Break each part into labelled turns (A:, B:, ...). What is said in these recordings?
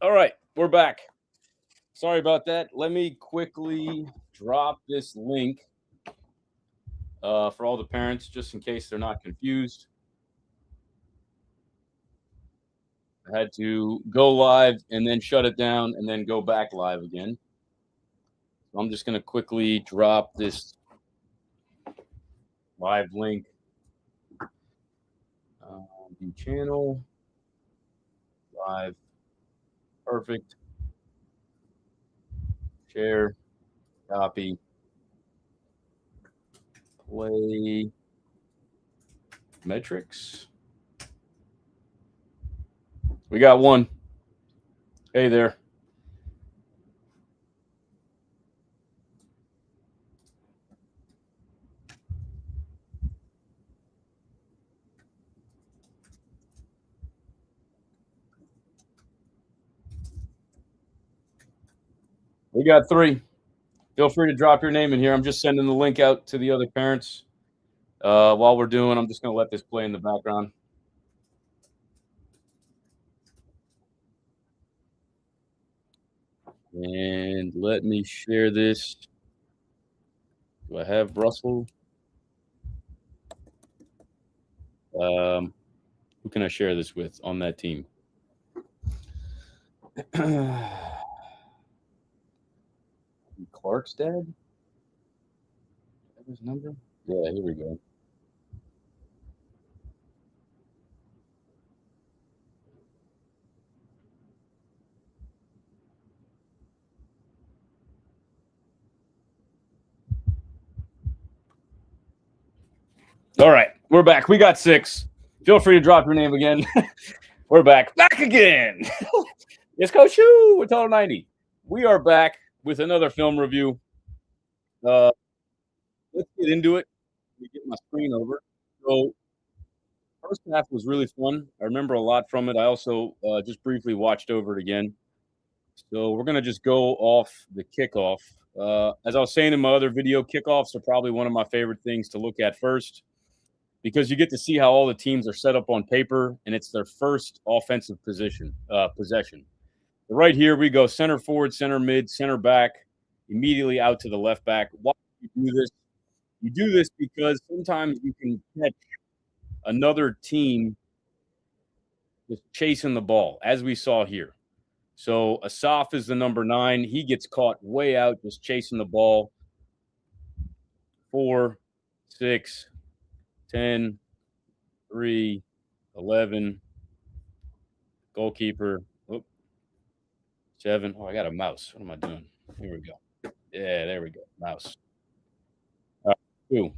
A: All right, we're back. Sorry about that. Let me quickly drop this link for all the parents, just in case they're not confused. I had to go live and then shut it down and then go back live again. So I'm just going to quickly drop this live link. The channel live. Perfect. Share. Copy. Play. Metrics. We got one. Hey there. We got three. Feel free to drop your name in here. I'm just sending the link out to the other parents. While we're doing, I'm just going to let this play in the background. And let me share this. Do I have Russell? Who can I share this with on that team? Clark's dad? His number? Yeah, here we go. All right, we're back. We got six. Feel free to drop your name again. We're back. Back again. It's Coach Hugh with Total 90. We are back with another film review. Let's get into it. Let me get my screen over. So, first half was really fun. I remember a lot from it. I also just briefly watched over it again. So, we're going to just go off the kickoff. As I was saying in my other video, kickoffs are probably one of my favorite things to look at first because you get to see how all the teams are set up on paper, and it's their first offensive possession. Right here, we go center forward, center mid, center back, immediately out to the left back. Why do you do this? You do this because sometimes you can catch another team just chasing the ball, as we saw here. So Asaf is the number 9. He gets caught way out, just chasing the ball. 4, 6, 10, 3, 11. Goalkeeper. 7. Oh, I got a mouse. What am I doing? Here we go. Yeah, there we go. Mouse. 2.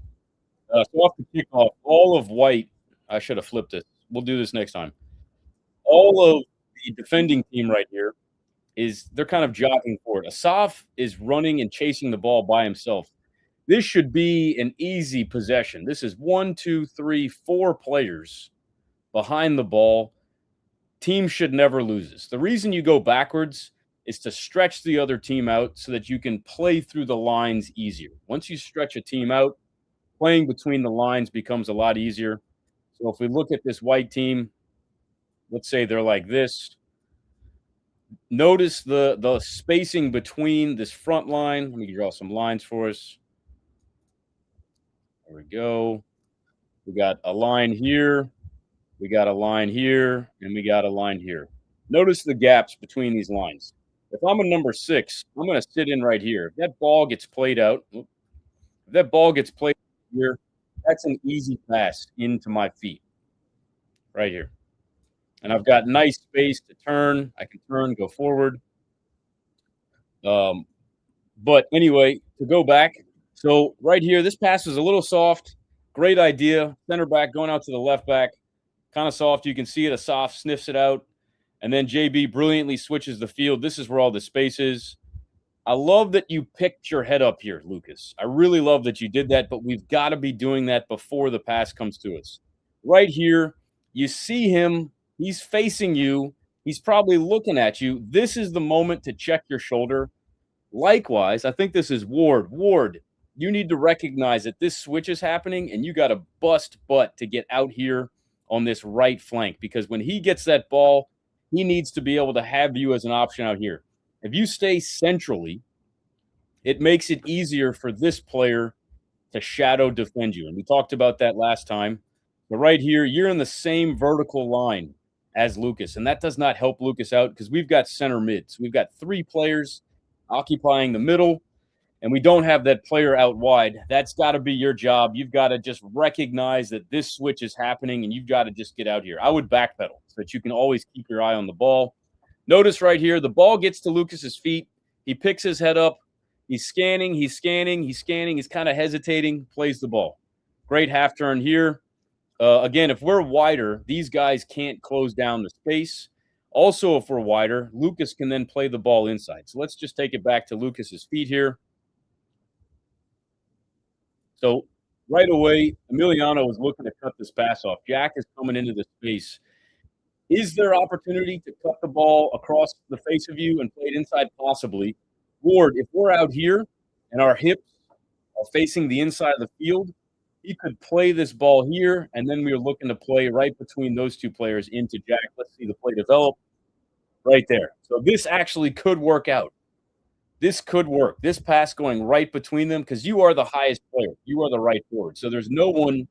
A: So off the kickoff, all of white. I should have flipped it. We'll do this next time. All of the defending team right here they're kind of jogging for it. Asaf is running and chasing the ball by himself. This should be an easy possession. This is 1, 2, 3, 4 players behind the ball. Team should never lose this. The reason you go backwards is to stretch the other team out so that you can play through the lines easier. Once you stretch a team out, playing between the lines becomes a lot easier. So if we look at this white team, let's say they're like this. Notice the spacing between this front line. Let me draw some lines for us. There we go. We got a line here. We got a line here. And we got a line here. Notice the gaps between these lines. If I'm a number 6, I'm going to sit in right here. If that ball gets played out, here, that's an easy pass into my feet right here. And I've got nice space to turn. I can turn, go forward. But anyway, to go back. So right here, this pass is a little soft. Great idea. Center back going out to the left back. Kind of soft. You can see it. Asaf sniffs it out. And then JB brilliantly switches the field. This is where all the space is. I love that you picked your head up here, Lucas. I really love that you did that, but we've got to be doing that before the pass comes to us. Right here, you see him. He's facing you. He's probably looking at you. This is the moment to check your shoulder. Likewise, I think this is Ward. Ward, you need to recognize that this switch is happening, and you got to bust butt to get out here on this right flank, because when he gets that ball, he needs to be able to have you as an option out here. If you stay centrally, it makes it easier for this player to shadow defend you. And we talked about that last time. But right here, you're in the same vertical line as Lucas. And that does not help Lucas out because we've got center mids. We've got 3 players occupying the middle, and we don't have that player out wide. That's got to be your job. You've got to just recognize that this switch is happening, and you've got to just get out here. I would backpedal so that you can always keep your eye on the ball. Notice right here, the ball gets to Lucas's feet. He picks his head up. He's scanning. He's kind of hesitating, plays the ball. Great half turn here. Again, if we're wider, these guys can't close down the space. Also, if we're wider, Lucas can then play the ball inside. So let's just take it back to Lucas's feet here. So right away, Emiliano is looking to cut this pass off. Jack is coming into the space. Is there opportunity to cut the ball across the face of you and play it inside? Possibly. Ward, if we're out here and our hips are facing the inside of the field, he could play this ball here, and then we are looking to play right between those 2 players into Jack. Let's see the play develop right there. So this actually could work out. This could work. This pass going right between them because you are the highest player. You are the right forward. So there's no one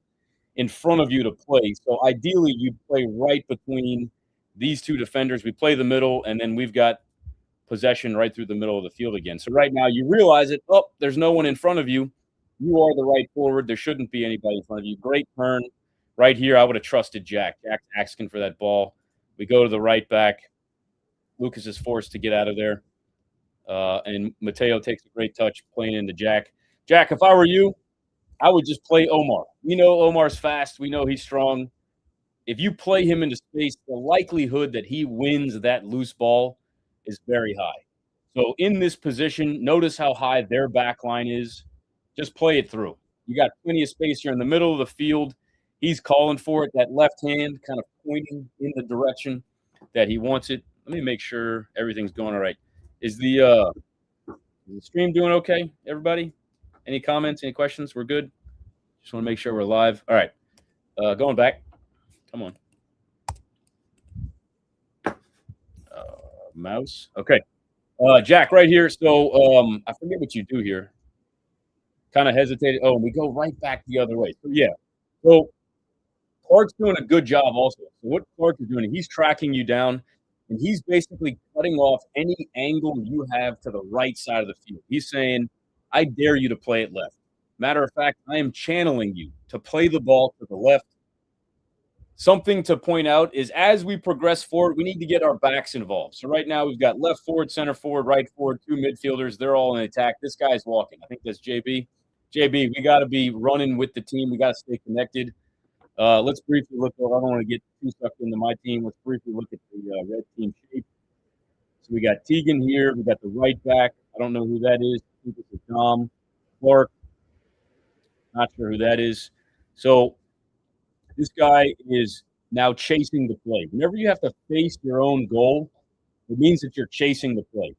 A: in front of you to play. So ideally, you play right between these 2 defenders. We play the middle, and then we've got possession right through the middle of the field again. So right now, you realize it. Oh, there's no one in front of you. You are the right forward. There shouldn't be anybody in front of you. Great turn. Right here, I would have trusted Jack. Jack's asking for that ball. We go to the right back. Lucas is forced to get out of there. And Mateo takes a great touch playing into Jack. Jack, if I were you, I would just play Omar. We know Omar's fast. We know he's strong. If you play him into space, the likelihood that he wins that loose ball is very high. So in this position, notice how high their back line is. Just play it through. You got plenty of space here in the middle of the field. He's calling for it. That left hand kind of pointing in the direction that he wants it. Let me make sure everything's going all right. Is the stream doing okay, everybody? Any comments, any questions? We're good? Just want to make sure we're live. All right. Going back. Come on. Mouse. Okay. Jack, right here. So I forget what you do here. Kind of hesitated. Oh, we go right back the other way. So, yeah. So Clark's doing a good job also. So what Clark is doing, he's tracking you down, and he's basically cutting off any angle you have to the right side of the field. He's saying, I dare you to play it left. Matter of fact, I am channeling you to play the ball to the left. Something to point out is as we progress forward, we need to get our backs involved. So right now we've got left forward, center forward, right forward, 2 midfielders. They're all in attack. This guy's walking. I think that's JB. JB, we got to be running with the team. We got to stay connected. Let's briefly look. I don't want to get too sucked into my team. Let's briefly look at the red team shape. So we got Tegan here. We got the right back. I don't know who that is. I think it's Dom. Clark. Not sure who that is. So this guy is now chasing the play. Whenever you have to face your own goal, it means that you're chasing the play.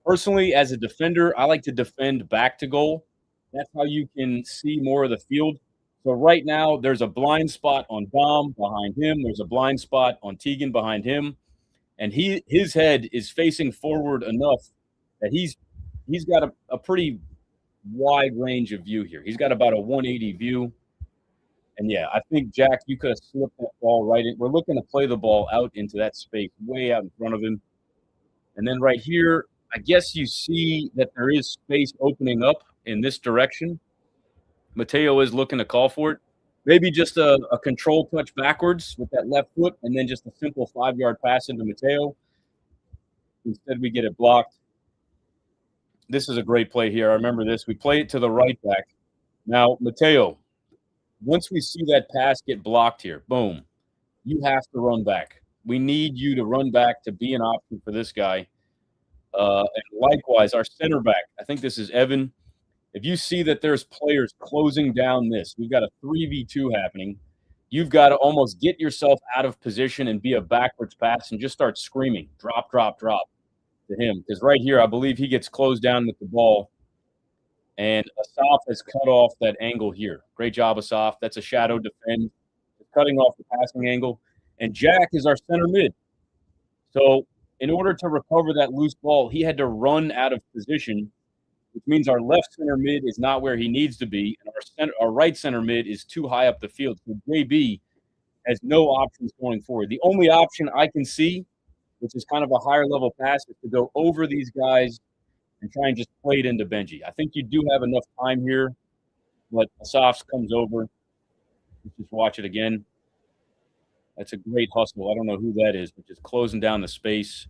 A: Personally, as a defender, I like to defend back to goal. That's how you can see more of the field. So right now, there's a blind spot on Dom behind him. There's a blind spot on Tegan behind him. And his head is facing forward enough that he's got a pretty wide range of view here. He's got about a 180 view. And, yeah, I think, Jack, you could have slipped that ball right in. We're looking to play the ball out into that space way out in front of him. And then right here, I guess you see that there is space opening up in this direction. Mateo is looking to call for it. Maybe just a control touch backwards with that left foot and then just a simple 5-yard pass into Mateo. Instead, we get it blocked. This is a great play here. I remember this. We play it to the right back. Now, Mateo, once we see that pass get blocked here, boom, you have to run back. We need you to run back to be an option for this guy. And likewise, our center back, I think this is Evan. If you see that there's players closing down this, we've got a 3v2 happening. You've got to almost get yourself out of position and be a backwards pass and just start screaming, drop, drop, drop to him. Because right here, I believe he gets closed down with the ball. And Asaf has cut off that angle here. Great job, Asaf. That's a shadow defend. Cutting off the passing angle. And Jack is our center mid. So in order to recover that loose ball, he had to run out of position, which means our left center mid is not where he needs to be, and our right center mid is too high up the field. So JB has no options going forward. The only option I can see, which is kind of a higher level pass, is to go over these guys and try and just play it into Benji. I think you do have enough time here, but Asaf's comes over. Let's just watch it again. That's a great hustle. I don't know who that is, but just closing down the space.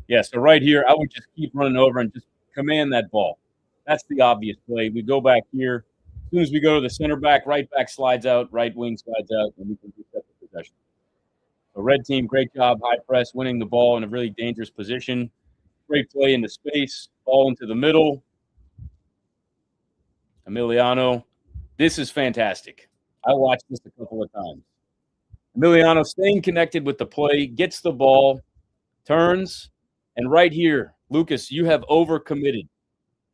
A: Yeah, so right here, I would just keep running over and just command that ball. That's the obvious play. We go back here. As soon as we go to the center back, right back slides out, right wing slides out, and we can reset the possession. So red team, great job, high press, winning the ball in a really dangerous position. Great play into space, ball into the middle. Emiliano, this is fantastic. I watched this a couple of times. Emiliano staying connected with the play, gets the ball, turns, and right here, Lucas, you have overcommitted.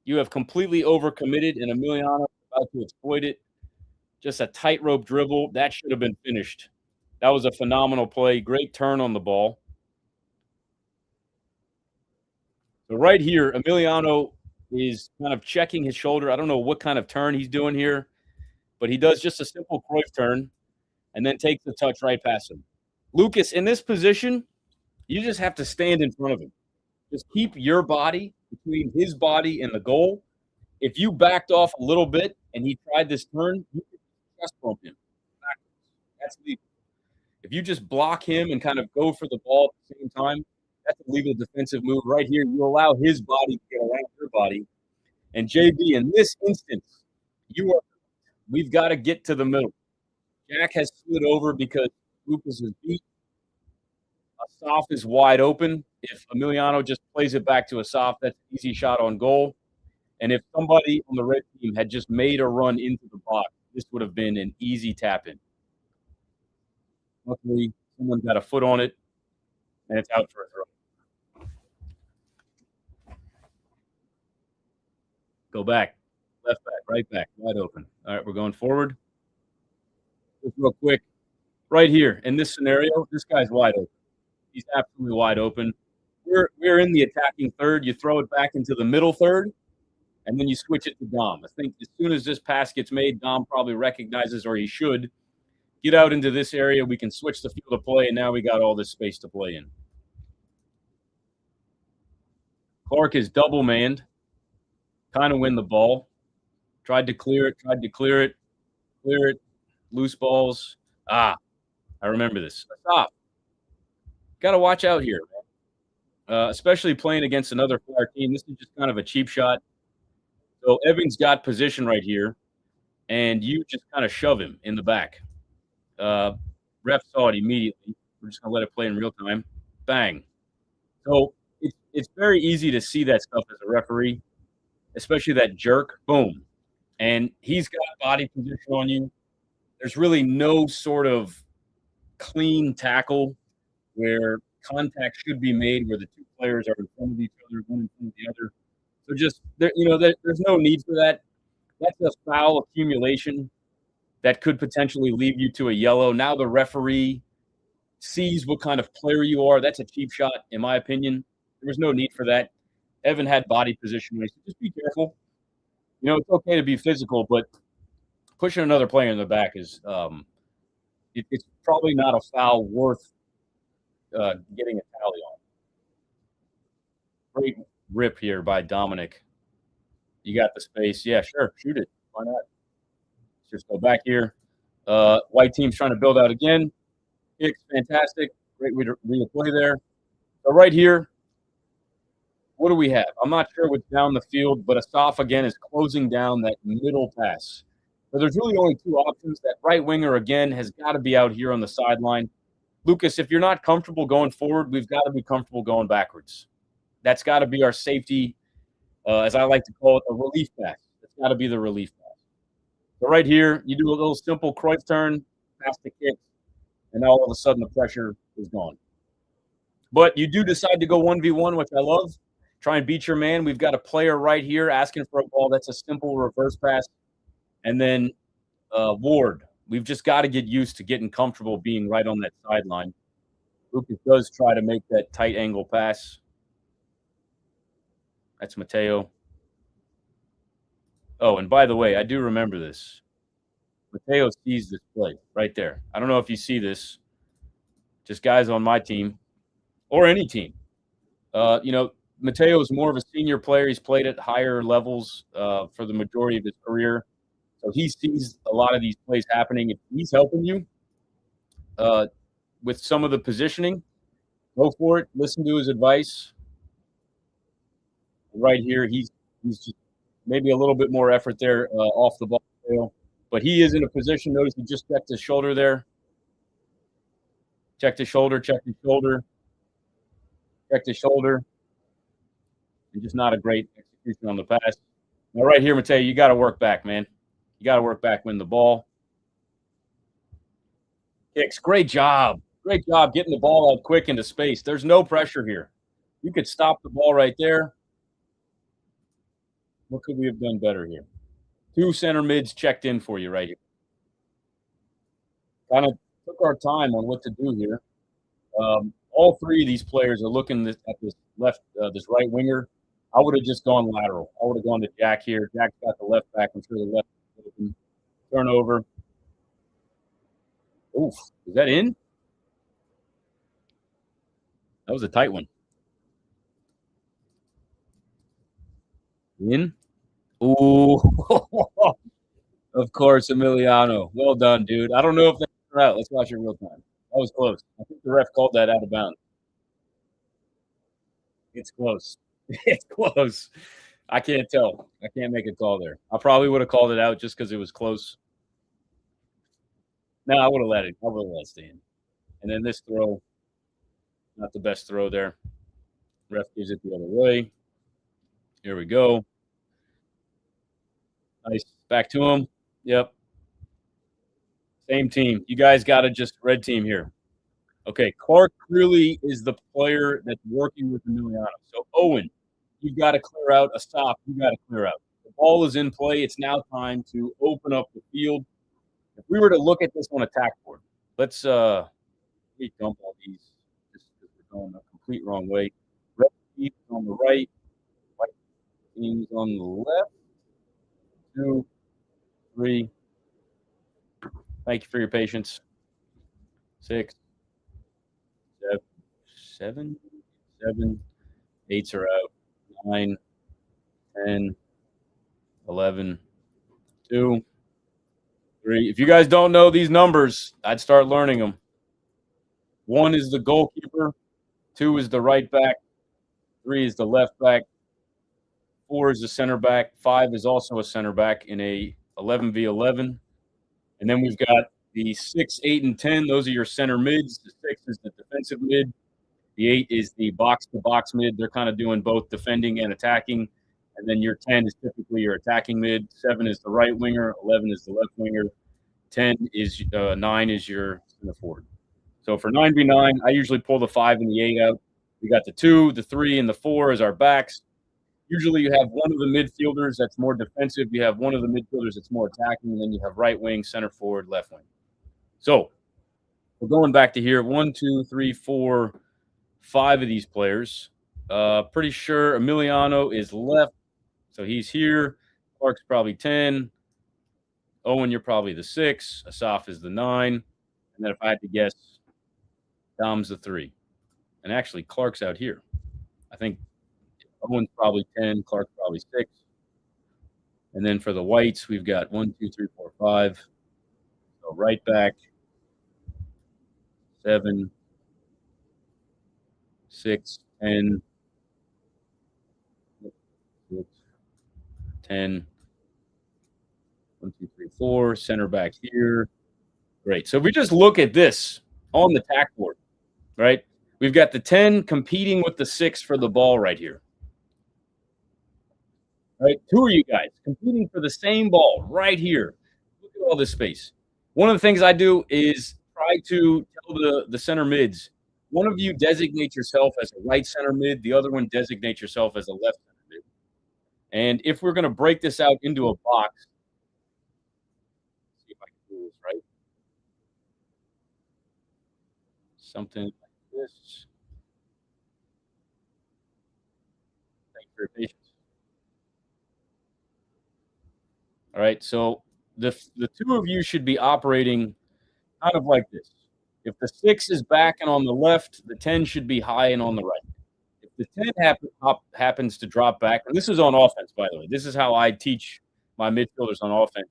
A: You have completely overcommitted, and Emiliano about to exploit it. Just a tightrope dribble. That should have been finished. That was a phenomenal play. Great turn on the ball. So right here, Emiliano is kind of checking his shoulder. I don't know what kind of turn he's doing here, but he does just a simple Cruyff turn and then takes the touch right past him. Lucas, in this position, you just have to stand in front of him. Just keep your body between his body and the goal. If you backed off a little bit and he tried this turn, you could chest bump him backwards. That's legal. If you just block him and kind of go for the ball at the same time, that's a legal defensive move right here. You allow his body to get around your body. And JB, in this instance, we've got to get to the middle. Jack has slid over because Lucas is beat. Asaf is wide open. If Emiliano just plays it back to Asaf, that's an easy shot on goal. And if somebody on the red team had just made a run into the box, this would have been an easy tap-in. Luckily, someone got a foot on it, and it's out for a throw. Go back. Left back, right back, wide open. All right, we're going forward. Just real quick. Right here, in this scenario, this guy's wide open. He's absolutely wide open. We're in the attacking third. You throw it back into the middle third, and then you switch it to Dom. I think as soon as this pass gets made, Dom probably recognizes, or he should, get out into this area. We can switch the field of play, and now we got all this space to play in. Clark is double-manned, kind of win the ball. Tried to clear it, loose balls. I remember this. Stop. Got to watch out here, man. Especially playing against another Fire team. This is just kind of a cheap shot. So Evans got position right here, and you just kind of shove him in the back. Ref saw it immediately. We're just going to let it play in real time. Bang. So it's very easy to see that stuff as a referee, especially that jerk. Boom. And he's got body position on you. There's really no sort of clean tackle where contact should be made, where the two players are in front of each other, one in front of the other. So just there's no need for that. That's a foul accumulation that could potentially lead you to a yellow. Now the referee sees what kind of player you are. That's a cheap shot, in my opinion. There was no need for that. Evan had body position. So just be careful. It's okay to be physical, but pushing another player in the back is it's probably not a foul worth getting a tally on. Great rip here by Dominic. You got the space. Yeah, sure. Shoot it. Why not? Let's just go back here. White team's trying to build out again. Kicks, fantastic. Great replay there. So right here, what do we have? I'm not sure what's down the field, but Asaf again is closing down that middle pass. So there's really only two options. That right winger again has got to be out here on the sideline. Lucas, if you're not comfortable going forward, we've got to be comfortable going backwards. That's got to be our safety, as I like to call it, a relief pass. That's got to be the relief pass. So right here, you do a little simple Cruyff turn, pass the kick, and now all of a sudden the pressure is gone. But you do decide to go 1v1, which I love. Try and beat your man. We've got a player right here asking for a ball. That's a simple reverse pass. And then Ward. We've just got to get used to getting comfortable being right on that sideline. Lucas does try to make that tight angle pass. That's Mateo. Oh, and by the way, I do remember this. Mateo sees this play right there. I don't know if you see this. Just guys on my team or any team. Mateo is more of a senior player. He's played at higher levels for the majority of his career. So he sees a lot of these plays happening. If he's helping you with some of the positioning, go for it. Listen to his advice. Right here, he's just maybe a little bit more effort there off the ball. But he is in a position. Notice he just checked his shoulder there. Checked his shoulder, checked his shoulder, checked his shoulder. And just not a great execution on the pass. Now, right here, Mateo, you got to work back, man. You got to work back, win the ball. Kicks, great job. Great job getting the ball out quick into space. There's no pressure here. You could stop the ball right there. What could we have done better here? 2 center mids checked in for you right here. Kind of took our time on what to do here. All 3 of these players are looking at this this right winger. I would have just gone lateral. I would have gone to Jack here. Jack's got the left back. I'm sure the left turnover. Oof, is that in? That was a tight one. In? Ooh. Of course, Emiliano. Well done, dude. I don't know if that's right. Let's watch it real time. That was close. I think the ref called that out of bounds. It's close. It's close. I can't tell. I can't make a call there. I probably would have called it out just because it was close. No, I would have let it. I would have let it stand. And then this throw, not the best throw there. Ref gives it the other way. Here we go. Nice. Back to him. Yep. Same team. You guys got to just red team here. Okay, Clark clearly is the player that's working with Emiliano. So, Owen, you've got to clear out a stop. You got to clear out. The ball is in play. It's now time to open up the field. If we were to look at this on attack board, let's dump all these just because we're going the complete wrong way. Red team on the right, white teams on the left. 2, 3. Thank you for your patience. 6, 7, 8s are out. 9, 10, 11, 2, 3. If you guys don't know these numbers, I'd start learning them. 1 is the goalkeeper. 2 is the right back. 3 is the left back. 4 is the center back. 5 is also a center back in a 11v11. And then we've got the 6, 8, and 10. Those are your center mids. The 6 is the defensive mid. The 8 is the box-to-box mid. They're kind of doing both defending and attacking. And then your 10 is typically your attacking mid. 7 is the right winger. 11 is the left winger. 9 is your center forward. So for 9v9, I usually pull the 5 and the 8 out. We got the 2, the 3, and the 4 as our backs. Usually you have one of the midfielders that's more defensive. You have one of the midfielders that's more attacking. And then you have right wing, center forward, left wing. So we're going back to here. 1, 2, 3, 4, 5 of these players. Pretty sure Emiliano is left. So he's here. Clark's probably 10. Owen, you're probably the 6. Asaf is the 9. And then if I had to guess, Dom's the 3. And actually, Clark's out here. I think Owen's probably 10. Clark's probably 6. And then for the whites, we've got 1, 2, 3, 4, 5. So right back, 7, 6, 10, 6, 10, 1, 2, 3, 4, center back here. Great. So if we just look at this on the tack board, right? We've got the 10 competing with the 6 for the ball right here. Right? 2 of you guys competing for the same ball right here. Look at all this space. One of the things I do is try to tell the center mids, one of you designate yourself as a right center mid, the other one designate yourself as a left center mid. And if we're going to break this out into a box, see if I can do this right. Something like this. Thanks for your patience. All right, so the two of you should be operating kind of like this. If the 6 is back and on the left, the 10 should be high and on the right. If the 10 happens to drop back, and this is on offense, by the way. This is how I teach my midfielders on offense.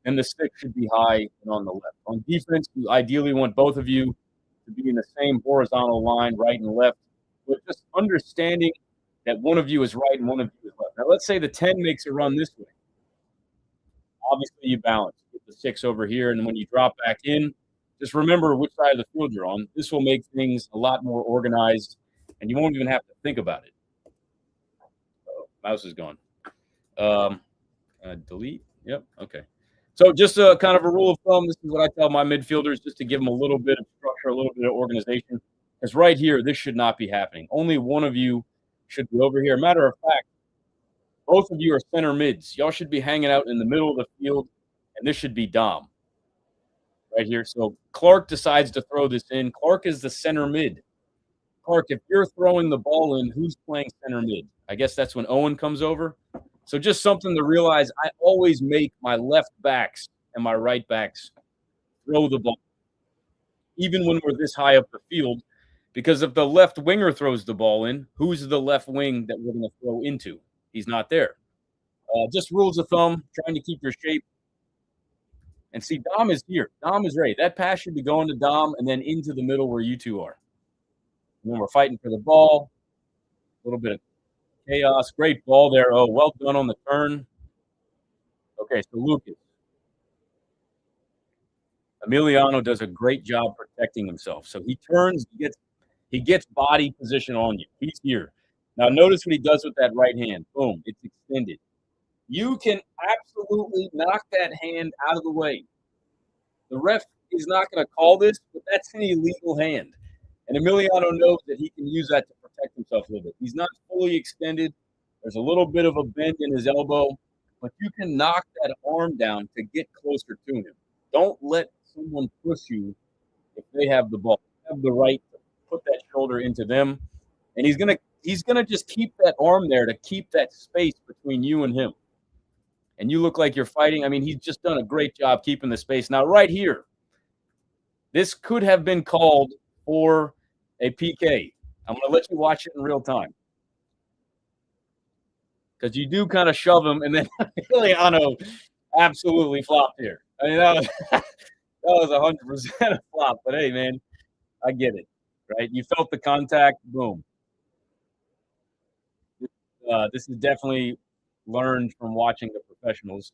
A: And the 6 should be high and on the left. On defense, you ideally want both of you to be in the same horizontal line, right and left, but just understanding that one of you is right and one of you is left. Now, let's say the 10 makes a run this way. Obviously, you balance. Get the 6 over here, and when you drop back in, just remember which side of the field you're on. This will make things a lot more organized, and you won't even have to think about it. Oh, mouse is gone. Delete. Yep. Okay. So just a kind of a rule of thumb. This is what I tell my midfielders, just to give them a little bit of structure, a little bit of organization. Because right here, this should not be happening. Only one of you should be over here. Matter of fact, both of you are center mids. Y'all should be hanging out in the middle of the field, and this should be Dom right here. So Clark decides to throw this in. Clark is the center mid. Clark, if you're throwing the ball in, who's playing center mid? I guess that's when Owen comes over. So just something to realize, I always make my left backs and my right backs throw the ball, even when we're this high up the field, because if the left winger throws the ball in, who's the left wing that we're going to throw into? He's not there. Just rules of thumb, trying to keep your shape. And see, Dom is here. Dom is ready. That pass should be going to Dom and then into the middle where you two are. And then we're fighting for the ball. A little bit of chaos. Great ball there. Oh, well done on the turn. Okay, so Lucas. Emiliano does a great job protecting himself. So he turns, he gets body position on you. He's here. Now notice what he does with that right hand. Boom, it's extended. You can absolutely knock that hand out of the way. The ref is not going to call this, but that's an illegal hand. And Emiliano knows that he can use that to protect himself a little bit. He's not fully extended. There's a little bit of a bend in his elbow, but you can knock that arm down to get closer to him. Don't let someone push you if they have the ball. You have the right to put that shoulder into them, and he's gonna just keep that arm there to keep that space between you and him. And you look like you're fighting. I mean, he's just done a great job keeping the space. Now, right here, this could have been called for a PK. I'm going to let you watch it in real time. Because you do kind of shove him, and then Emiliano absolutely flopped here. I mean, that was 100% a flop. But, hey, man, I get it, right? You felt the contact. Boom. This is definitely learned from watching the professionals.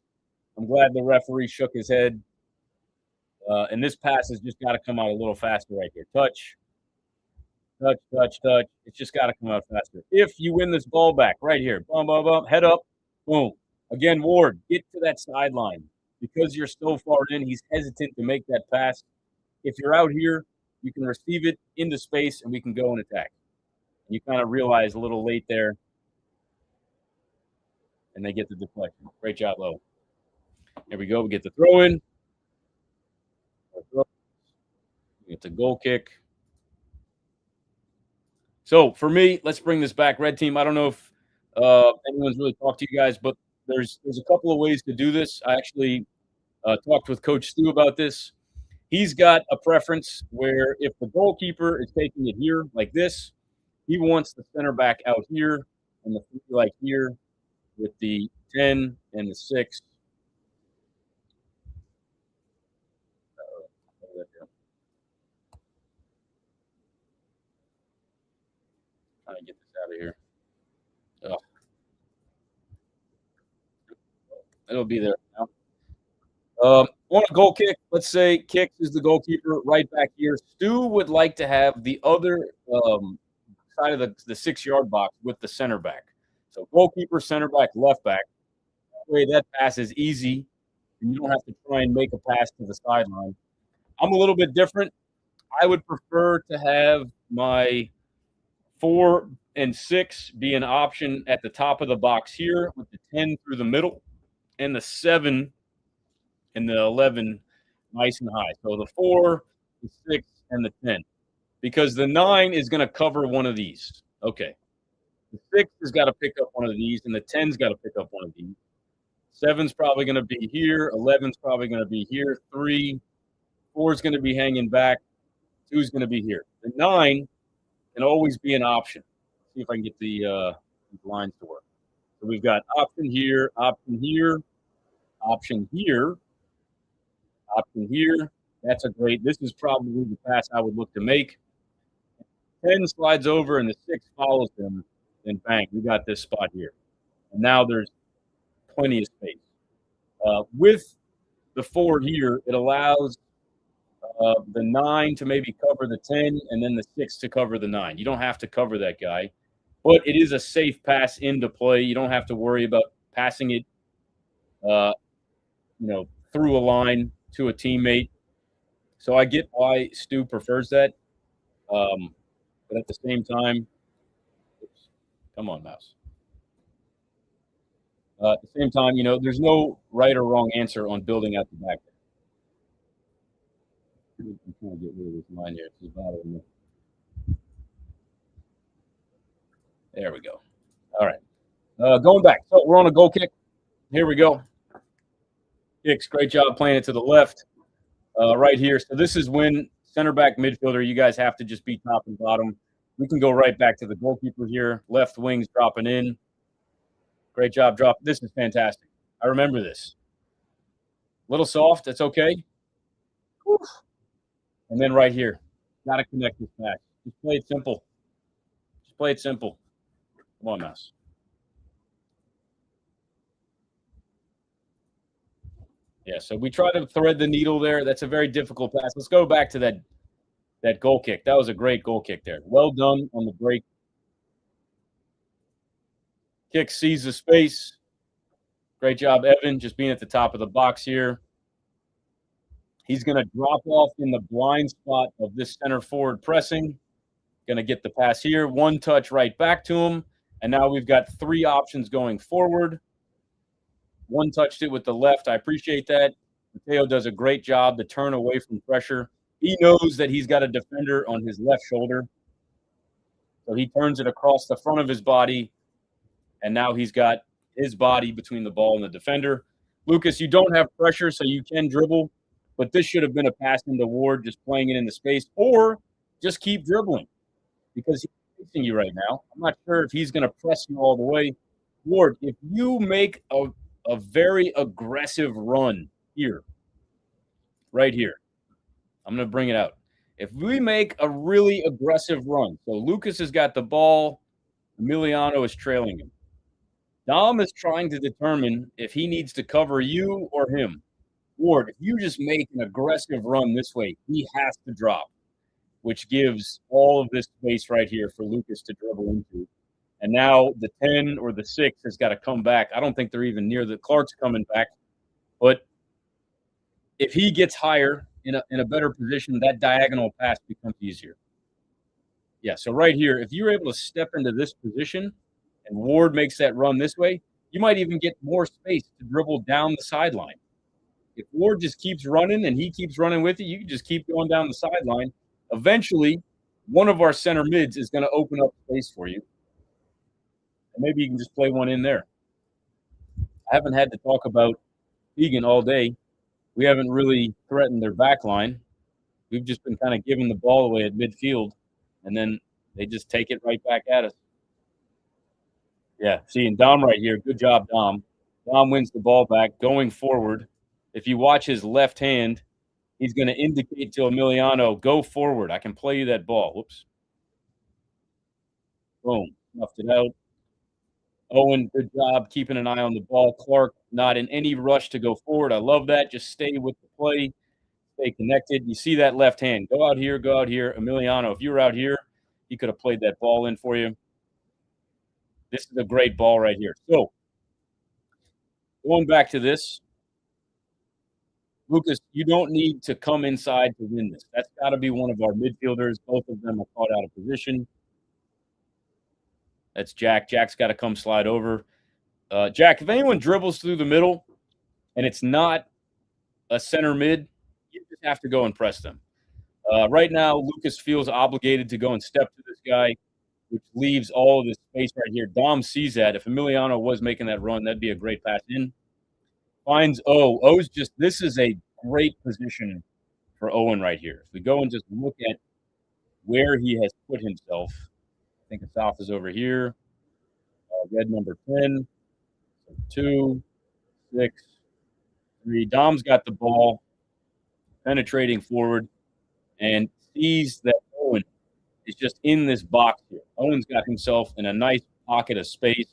A: I'm glad the referee shook his head. And this pass has just got to come out a little faster right here. Touch. Touch, touch, touch. It's just got to come out faster. If you win this ball back right here, bum, bum, bum, head up, boom. Again, Ward, get to that sideline. Because you're so far in, he's hesitant to make that pass. If you're out here, you can receive it into space, and we can go and attack. And you kind of realize a little late there, and they get the deflection. Great job, Lo. Here we go. We get the throw in. We get the goal kick. So for me, let's bring this back. Red team, I don't know if anyone's really talked to you guys, but there's a couple of ways to do this. I actually talked with Coach Stu about this. He's got a preference where if the goalkeeper is taking it here like this, he wants the center back out here and the like here with the 10 and the 6. Trying to get this out of here. Oh. It'll be there now. On a goal kick, let's say Kicks is the goalkeeper right back here. Stu would like to have the other side of the 6-yard box with the center back. So goalkeeper, center back, left back. That way that pass is easy, and you don't have to try and make a pass to the sideline. I'm a little bit different. I would prefer to have my 4 and 6 be an option at the top of the box here with the 10 through the middle and the 7 and the 11 nice and high. So the 4, the 6, and the 10. because the 9 is going to cover one of these. Okay. The 6 has got to pick up one of these, and the 10's got to pick up one of these. 7's probably going to be here. 11's probably going to be here. 3, 4's going to be hanging back. 2's going to be here. The 9 can always be an option. See if I can get the lines to work. So we've got option here, option here, option here, option here. That's a great. This is probably the pass I would look to make. 10 slides over and the 6 follows them. Then bang, we got this spot here. And now there's plenty of space. With the 4 here, it allows the 9 to maybe cover the 10 and then the 6 to cover the 9. You don't have to cover that guy, but it is a safe pass into play. You don't have to worry about passing it, through a line to a teammate. So I get why Stu prefers that. But at the same time, come on, mouse. At the same time, there's no right or wrong answer on building out the back. I'm trying to get rid of this line here. It's bothering me. There we go. All right. Going back. So we're on a goal kick. Here we go. Kicks. Great job playing it to the left. Right here. So this is when center back midfielder, you guys have to just be top and bottom. We can go right back to the goalkeeper here. Left wings dropping in. Great job drop. This is fantastic. I remember this. A little soft. That's okay. Whew. And then right here, got to connect this back. Just play it simple. Just play it simple. Come on, mouse. Yeah, so we try to thread the needle there. That's a very difficult pass. Let's go back to that goal kick. That was a great goal kick there. Well done on the break. Kick sees the space. Great job, Evan, just being at the top of the box here. He's going to drop off in the blind spot of this center forward pressing. Going to get the pass here. One touch right back to him. And now we've got 3 options going forward. One touched it with the left. I appreciate that. Mateo does a great job to turn away from pressure. He knows that he's got a defender on his left shoulder. So he turns it across the front of his body. And now he's got his body between the ball and the defender. Lucas, you don't have pressure, so you can dribble. But this should have been a pass into Ward, just playing it in the space. Or just keep dribbling because he's facing you right now. I'm not sure if he's going to press you all the way. Ward, if you make a very aggressive run here, right here, I'm going to bring it out. If we make a really aggressive run, so Lucas has got the ball, Emiliano is trailing him. Dom is trying to determine if he needs to cover you or him. Ward, if you just make an aggressive run this way, he has to drop, which gives all of this space right here for Lucas to dribble into. And now the 10 or the 6 has got to come back. I don't think they're even near the Clark's coming back. But if he gets higher in a better position, that diagonal pass becomes easier. Yeah, so right here, if you're able to step into this position and Ward makes that run this way, you might even get more space to dribble down the sideline. If Ward just keeps running and he keeps running with you, you can just keep going down the sideline. Eventually, one of our center mids is going to open up space for you. And maybe you can just play one in there. I haven't had to talk about Egan all day. We haven't really threatened their back line. We've just been kind of giving the ball away at midfield, and then they just take it right back at us. Yeah, seeing Dom right here. Good job, Dom. Dom wins the ball back going forward. If you watch his left hand, he's going to indicate to Emiliano, go forward. I can play you that ball. Whoops. Boom. Snuffed it out. Owen, good job keeping an eye on the ball. Clark, not in any rush to go forward. I love that. Just stay with the play. Stay connected. You see that left hand. Go out here, go out here. Emiliano, if you were out here, he could have played that ball in for you. This is a great ball right here. So, going back to this, Lucas, you don't need to come inside to win this. That's got to be one of our midfielders. Both of them are caught out of position. That's Jack. Jack's got to come slide over. Jack, if anyone dribbles through the middle and it's not a center mid, you just have to go and press them. Right now, Lucas feels obligated to go and step to this guy, which leaves all of this space right here. Dom sees that. If Emiliano was making that run, that'd be a great pass in. Finds O. O's just, this is a great position for Owen right here. If we go and just look at where he has put himself, I think Asaf is over here. Red number 10, 2, 6, 3. Dom's got the ball, penetrating forward, and sees that Owen is just in this box here. Owen's got himself in a nice pocket of space.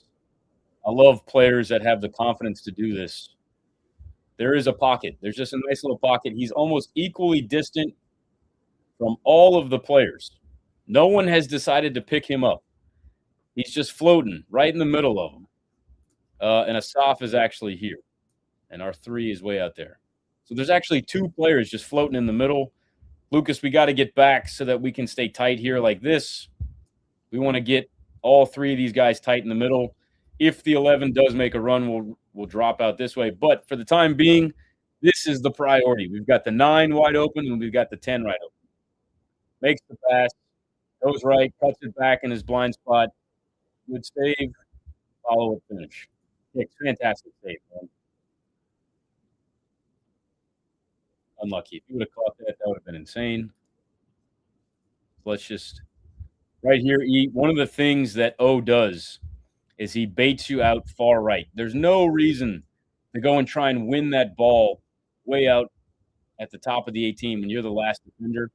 A: I love players that have the confidence to do this. There is a pocket. There's just a nice little pocket. He's almost equally distant from all of the players. No one has decided to pick him up. He's just floating right in the middle of them. And Asaf is actually here. And our 3 is way out there. So there's actually 2 players just floating in the middle. Lucas, we got to get back so that we can stay tight here like this. We want to get all 3 of these guys tight in the middle. If the 11 does make a run, we'll drop out this way. But for the time being, this is the priority. We've got the 9 wide open, and we've got the 10 right open. Makes the pass, goes right, cuts it back in his blind spot. Good save, follow-up finish. It's fantastic save, man. Unlucky. If you would have caught that, that would have been insane. Let's just, right here, one of the things that O does is he baits you out far right. There's no reason to go and try and win that ball way out at the top of the 18 when you're the last defender.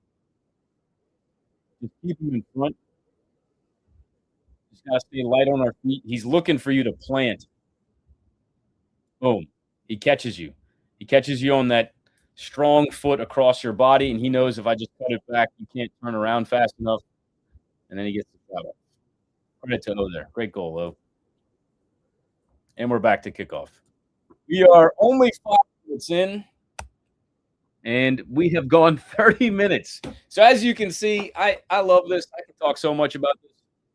A: Just keep him in front. Just got to stay light on our feet. He's looking for you to plant. Boom. He catches you. He catches you on that strong foot across your body, and he knows if I just cut it back, you can't turn around fast enough. And then he gets the shot up. Credit to O there. Great goal, O. And we're back to kickoff. We are only 5 minutes in, and we have gone 30 minutes. So as you can see, I love this. I can talk so much about this.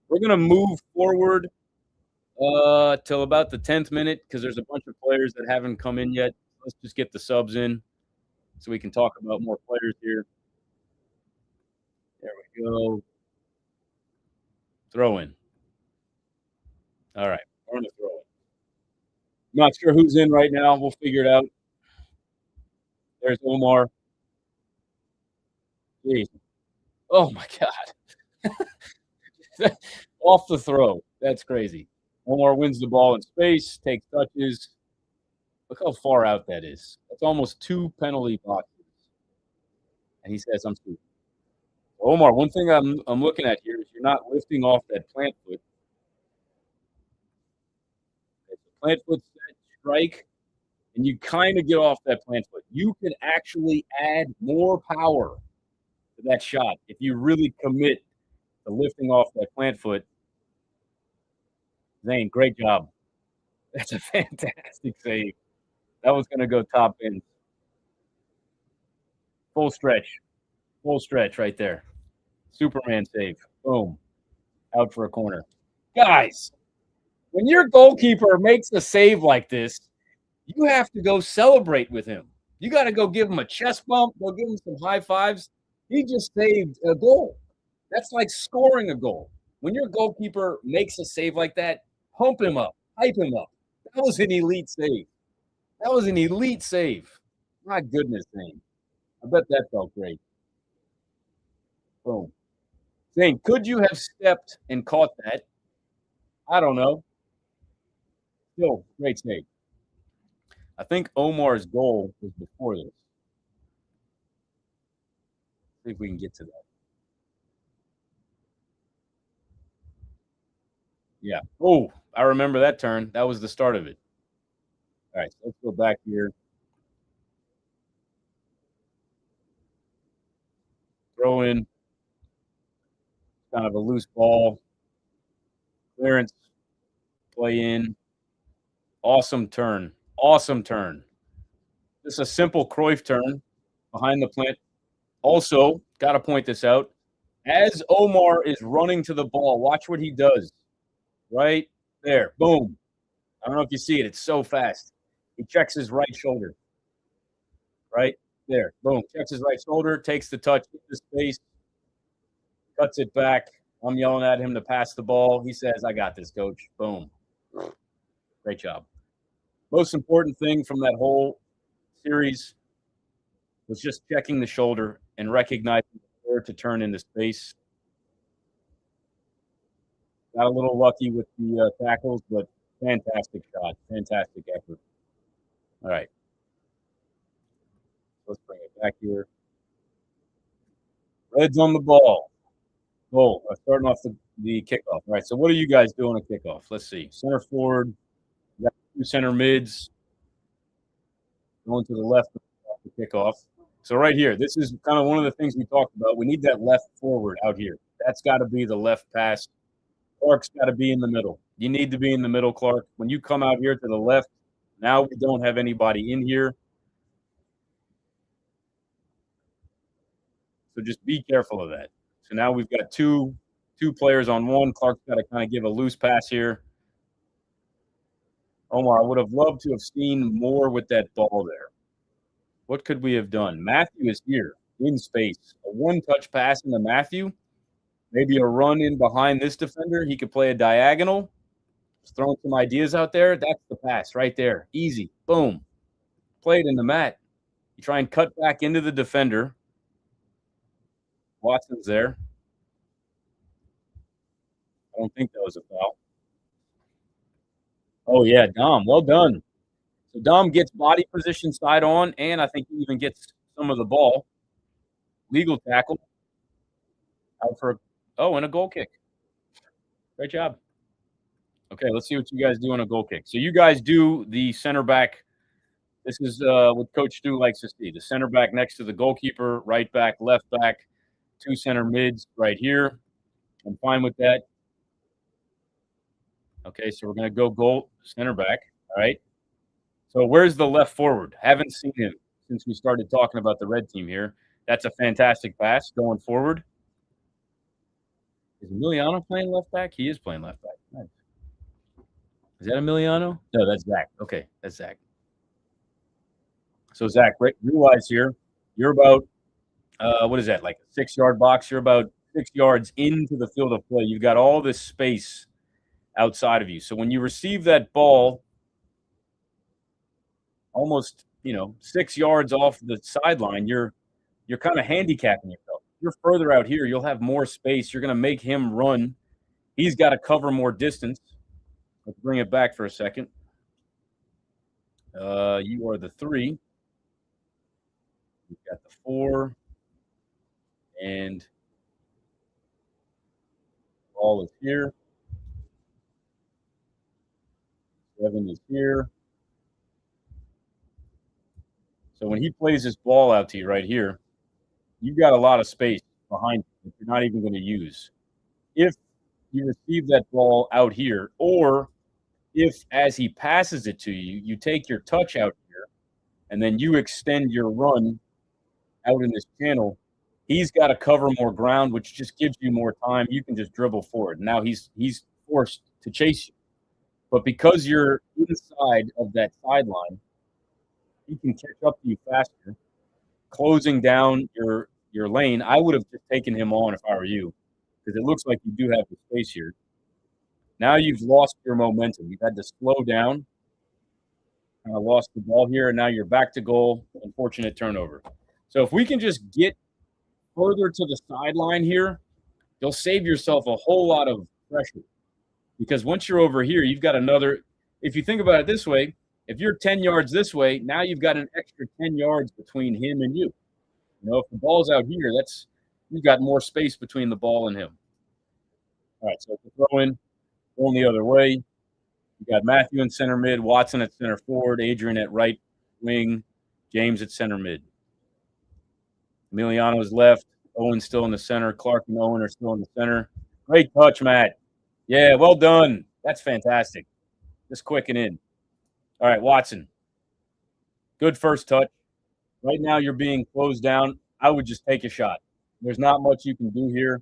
A: We're going to move forward till about the 10th minute because there's a bunch of players that haven't come in yet. Let's just get the subs in so we can talk about more players here. There we go. Throw in. All right. We're going to throw in. Not sure who's in right now. We'll figure it out. There's Omar. Jeez. Oh, my God. Off the throw. That's crazy. Omar wins the ball in space, takes touches. Look how far out that is. That's almost 2 penalty boxes. And he says, I'm stupid. Omar, one thing I'm looking at here is you're not lifting off that plant foot. It's a plant foot set, strike, and you kind of get off that plant foot. You can actually add more power to that shot if you really commit to lifting off that plant foot. Zane, great job. That's a fantastic save. That was going to go top in. Full stretch. Full stretch right there. Superman save. Boom. Out for a corner. Guys, when your goalkeeper makes a save like this, you have to go celebrate with him. You got to go give him a chest bump, go give him some high fives. He just saved a goal. That's like scoring a goal. When your goalkeeper makes a save like that, pump him up, hype him up. That was an elite save. That was an elite save. My goodness, Zane. I bet that felt great. Boom. Zane, could you have stepped and caught that? I don't know. Still, great save. I think Omar's goal was before this. See if we can get to that. Yeah. Oh, I remember that turn. That was the start of it. All right, so let's go back here. Throw in. Kind of a loose ball. Clearance. Play in. Awesome turn. Awesome turn. Just a simple Cruyff turn behind the plant. Also, got to point this out. As Omar is running to the ball, watch what he does. Right there. Boom. I don't know if you see it. It's so fast. He checks his right shoulder. Right? There, boom. Checks his right shoulder, takes the touch, hits the space, cuts it back. I'm yelling at him to pass the ball. He says, I got this, coach. Boom. Great job. Most important thing from that whole series was just checking the shoulder and recognizing where to turn into space. Got a little lucky with the tackles, but fantastic shot. Fantastic effort. All right. Let's bring it back here. Reds on the ball. Goal. Starting off the kickoff. All right. So what do you guys do on a kickoff? Let's see. Center forward. You got 2 center mids. Going to the left of the kickoff. So right here, this is kind of one of the things we talked about. We need that left forward out here. That's got to be the left pass. Clark's got to be in the middle. You need to be in the middle, Clark. When you come out here to the left, now we don't have anybody in here. So just be careful of that. So now we've got two players on one. Clark's got to kind of give a loose pass here. Omar, I would have loved to have seen more with that ball there. What could we have done? Matthew is here in space. A one-touch pass into Matthew. Maybe a run in behind this defender. He could play a diagonal. Just throwing some ideas out there. That's the pass right there. Easy. Boom. Play it in the mat. You try and cut back into the defender. Watson's there. I don't think that was a foul. Oh, yeah, Dom. Well done. So Dom gets body position side on, and I think he even gets some of the ball. Legal tackle. Out for and a goal kick. Great job. Okay, let's see what you guys do on a goal kick. So you guys do the center back. This is what Coach Stu likes to see. The center back next to the goalkeeper, right back, left back, 2 center mids right here. I'm fine with that. Okay, so we're going to go goal center back. All right. So where's the left forward? Haven't seen him since we started talking about the red team here. That's a fantastic pass going forward. Is Emiliano playing left back? He is playing left back. Nice. Is that Emiliano? No, that's Zach. Okay, that's Zach. So, Zach, realize here, you're about, what is that, like a 6-yard box? You're about 6 yards into the field of play. You've got all this space outside of you. So when you receive that ball almost, 6 yards off the sideline, you're kind of handicapping yourself. You're further out here, you'll have more space. You're going to make him run. He's got to cover more distance. Let's bring it back for a second. You are the 3. You've got the 4. And ball is here. 7 is here. So when he plays his ball out to you right here, you've got a lot of space behind you that you're not even going to use. If you receive that ball out here, or if as he passes it to you, you take your touch out here, and then you extend your run out in this channel, he's got to cover more ground, which just gives you more time. You can just dribble forward. Now he's forced to chase you. But because you're inside of that sideline, he can catch up to you faster, closing down your lane. I would have just taken him on if I were you, because it looks like you do have the space here. Now you've lost your momentum. You've had to slow down. Kind of lost the ball here, and now you're back to goal. Unfortunate turnover. So if we can just get further to the sideline here, you'll save yourself a whole lot of pressure. Because once you're over here, you've got another – if you think about it this way, if you're 10 yards this way, now you've got an extra 10 yards between him and you. If the ball's out here, you've got more space between the ball and him. All right, so the throw in, going the other way. You got Matthew in center mid, Watson at center forward, Adrian at right wing, James at center mid. Emiliano's left, Owen's still in the center, Clark and Owen are still in the center. Great touch, Matt. Yeah, well done. That's fantastic. Just quicken in. All right, Watson. Good first touch. Right now you're being closed down. I would just take a shot. There's not much you can do here.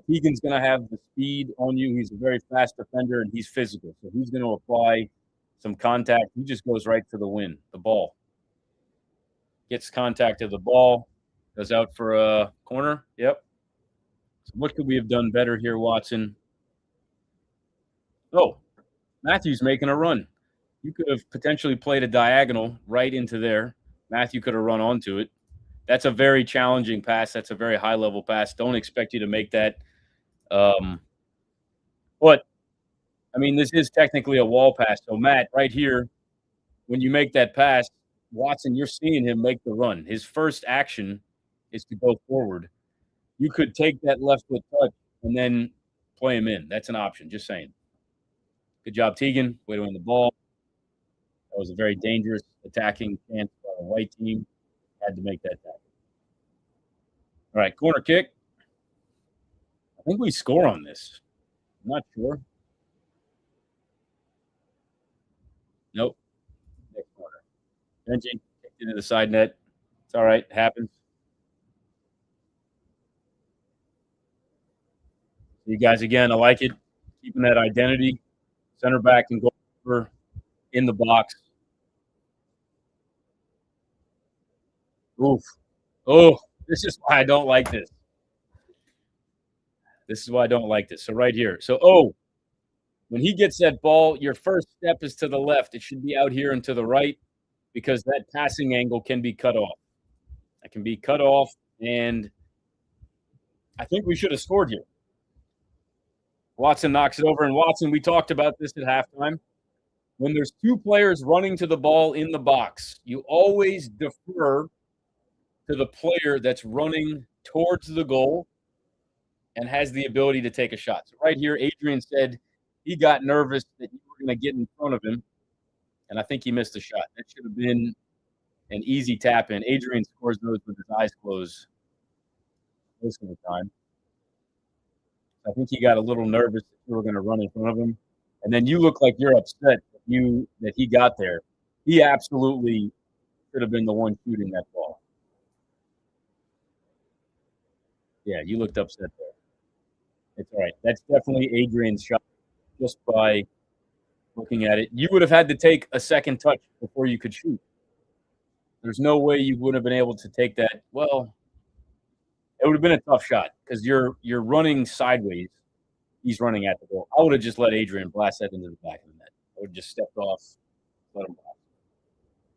A: Keegan's going to have the speed on you. He's a very fast defender, and he's physical. So he's going to apply some contact. He just goes right for the win, the ball. gets contact of the ball, goes out for a corner. Yep. So what could we have done better here, Watson? Oh, Matthew's making a run. You could have potentially played a diagonal right into there. Matthew could have run onto it. That's a very challenging pass. That's a very high-level pass. Don't expect you to make that. But, I mean, this is technically a wall pass. So, Matt, right here, when you make that pass, Watson, you're seeing him make the run. His first action is to go forward. You could take that left foot touch and then play him in. That's an option. Just saying. Good job, Tegan. Way to win the ball. That was a very dangerous attacking chance by the white team. Had to make that tackle. All right, corner kick. I think we score on this. I'm not sure. Nope. Next corner. Benji kicked into the side net. It's all right. It happens. You guys, again, I like it. Keeping that identity. Center back and goalkeeper in the box. Oof. Oh, this is why I don't like this. This is why I don't like this. So right here. So, when he gets that ball, your first step is to the left. It should be out here and to the right because that passing angle can be cut off. It can be cut off, and I think we should have scored here. Watson knocks it over, and Watson, we talked about this at halftime. When there's two players running to the ball in the box, you always defer to the player that's running towards the goal and has the ability to take a shot. So right here, Adrian said he got nervous that you were going to get in front of him, and I think he missed a shot. That should have been an easy tap in. Adrian scores those with his eyes closed most of the time. I think he got a little nervous that you were going to run in front of him. And then you look like you're upset that he got there. He absolutely should have been the one shooting that ball. Yeah, you looked upset there. It's all right. That's definitely Adrian's shot just by looking at it. You would have had to take a second touch before you could shoot. There's no way you would have been able to take that. Well, it would have been a tough shot because you're running sideways. He's running at the goal. I would have just let Adrian blast that into the back of the net. I would have just stepped off, let him blast.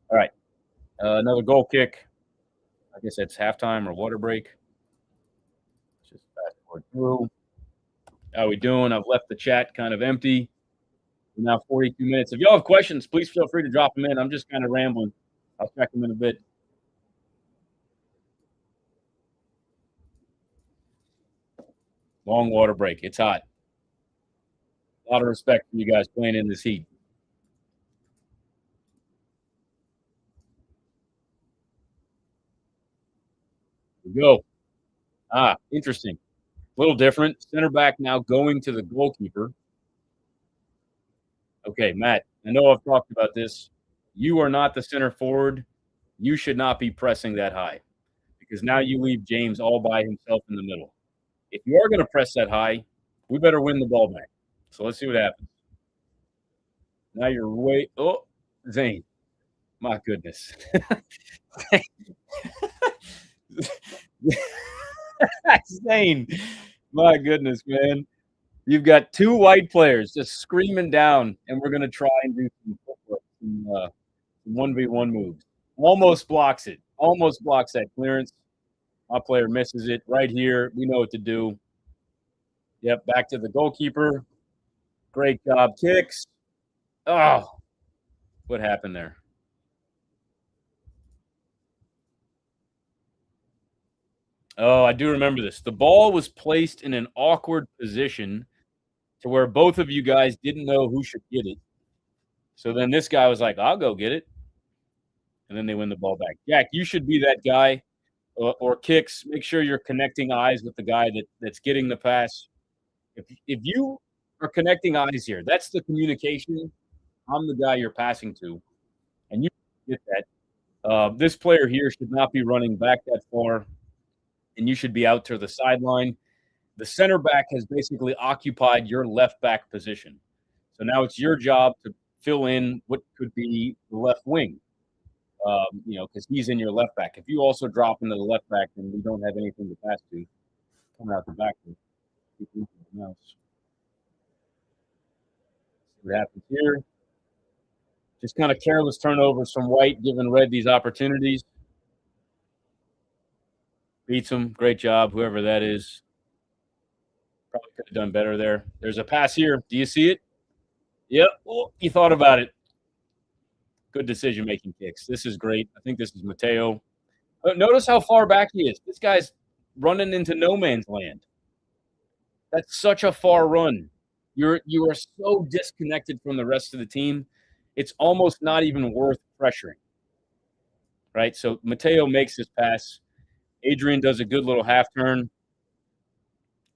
A: All right. Another goal kick. I guess that's halftime or water break. Let's just fast forward through. How we doing? I've left the chat kind of empty. We're now 42 minutes. If y'all have questions, please feel free to drop them in. I'm just kind of rambling. I'll check them in a bit. Long water break. It's hot. A lot of respect for you guys playing in this heat. Here we go. Interesting. A little different. Center back now going to the goalkeeper. Okay, Matt, I know I've talked about this. You are not the center forward. You should not be pressing that high because now you leave James all by himself in the middle. If you are going to press that high, we better win the ball back. So let's see what happens. Now you're way – oh, Zane. My goodness. Zane. My goodness, man. You've got two white players just screaming down, and we're going to try and do some 1v1 moves. Almost blocks it. Almost blocks that clearance. My player misses it right here. We know what to do. Yep, back to the goalkeeper. Great job. Kicks. Oh, what happened there? Oh, I do remember this. The ball was placed in an awkward position to where both of you guys didn't know who should get it. So then this guy was like, I'll go get it. And then they win the ball back. Jack, you should be that guy or kicks. Make sure you're connecting eyes with the guy that's getting the pass. If you are connecting eyes here, that's the communication. I'm the guy you're passing to. And you get that. This player here should not be running back that far. And you should be out to the sideline. The center back has basically occupied your left back position. So now it's your job to fill in what could be the left wing. because he's in your left back. If you also drop into the left back, then we don't have anything to pass to coming out the back. See what happens here. Just kind of careless turnovers from White, giving Red these opportunities. Beats him. Great job, whoever that is. Probably could have done better there. There's a pass here. Do you see it? Yep. Oh, he thought about it. Good decision-making kicks. This is great. I think this is Mateo. Notice how far back he is. This guy's running into no man's land. That's such a far run. You are so disconnected from the rest of the team. It's almost not even worth pressuring. Right? So Mateo makes his pass. Adrian does a good little half turn.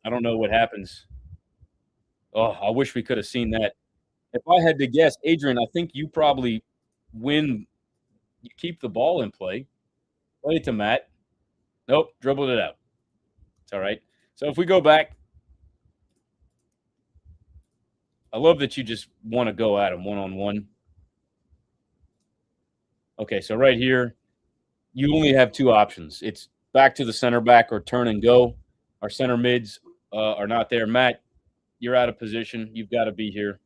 A: I don't know what happens. Oh, I wish we could have seen that. If I had to guess, Adrian, I think you probably win. You keep the ball in play. Play it to Matt. Nope, dribbled it out. It's all right. So if we go back, I love that you just want to go at him one-on-one. Okay, so right here, you only have two options. It's back to the center back or turn and go. Our center mids are not there. Matt, you're out of position. You've got to be here.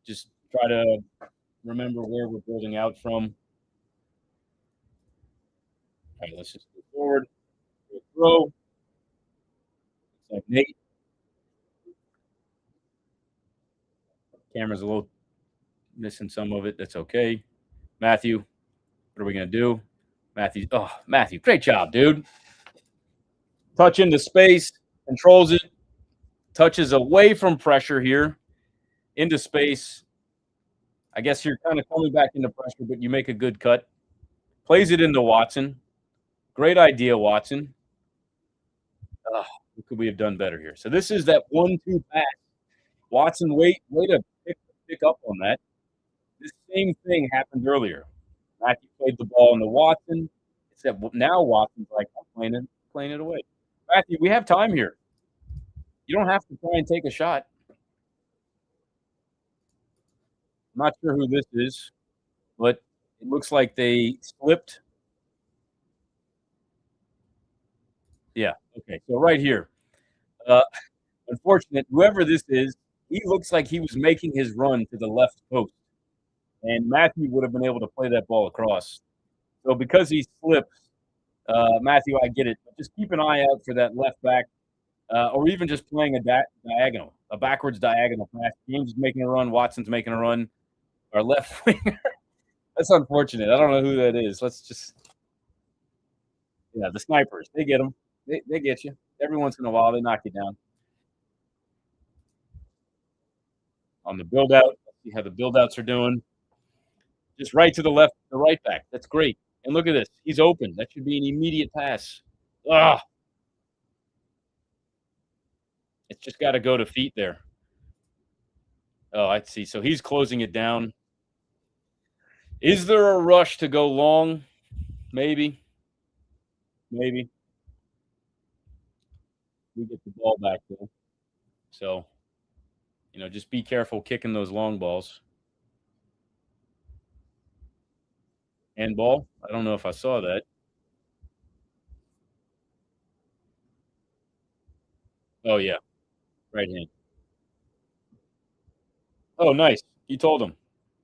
A: Just try to remember where we're building out from. All right, let's just go forward. Throw. Looks like Nate. Camera's a little missing some of it. That's okay. Matthew, what are we going to do? Matthew, great job, dude. Touch into space, controls it, touches away from pressure here, into space. I guess you're kind of coming back into pressure, but you make a good cut. Plays it into Watson. Great idea, Watson. What could we have done better here? So this is that 1-2 pass. Watson, way to pick up on that. This same thing happened earlier. Matthew played the ball into Watson. Except now Watson's like, I'm playing it away. Matthew, we have time here. You don't have to try and take a shot. I'm not sure who this is, but it looks like they slipped. Yeah, okay. So right here. Unfortunate, whoever this is, he looks like he was making his run to the left post. And Matthew would have been able to play that ball across. So because he slipped, Matthew, I get it. But just keep an eye out for that left back, or even just playing a diagonal, a backwards diagonal pass. James is making a run. Watson's making a run. Our left winger. That's unfortunate. I don't know who that is. Let's just – yeah, the snipers. They get them. They get you. Every once in a while, they knock you down. On the build-out, let's see how the build-outs are doing. Just right to the left, the right back. That's great. And look at this. He's open. That should be an immediate pass. It's just got to go to feet there. Oh, I see. So he's closing it down. Is there a rush to go long? Maybe. We get the ball back there. So, just be careful kicking those long balls. And ball? I don't know if I saw that. Oh, yeah. Right hand. Oh, nice. You told him.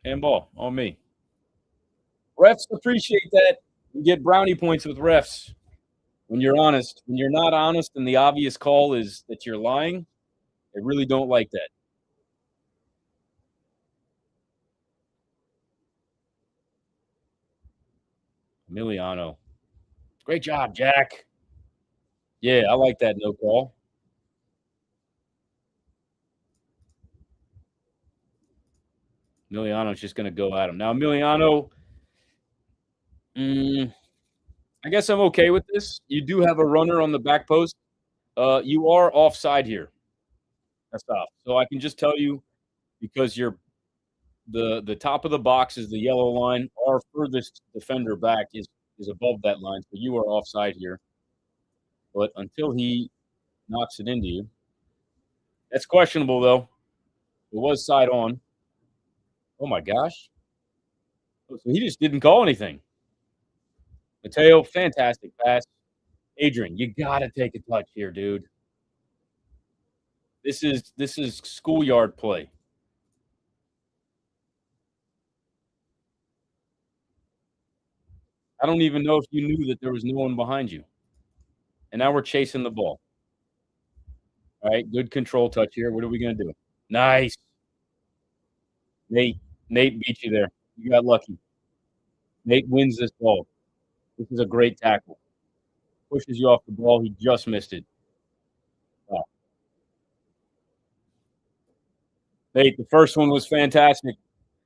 A: And ball on me. Refs appreciate that. You get brownie points with refs when you're honest. When you're not honest and the obvious call is that you're lying, they really don't like that. Emiliano. Great job, Jack. Yeah, I like that no call. Emiliano's just going to go at him. Now, Emiliano, I guess I'm okay with this. You do have a runner on the back post. You are offside here. That's off. So I can just tell you, because you're the top of the box is the yellow line. Our furthest defender back is above that line. So you are offside here. But until he knocks it into you, that's questionable, though. It was side on. Oh, my gosh. Oh, so he just didn't call anything. Mateo, fantastic pass. Adrian, you gotta take a touch here, dude. This is schoolyard play. I don't even know if you knew that there was no one behind you. And now we're chasing the ball. All right, good control touch here. What are we gonna do? Nice. Nate. Nate beat you there. You got lucky. Nate wins this ball. This is a great tackle. Pushes you off the ball. He just missed it. Wow. Nate, the first one was fantastic.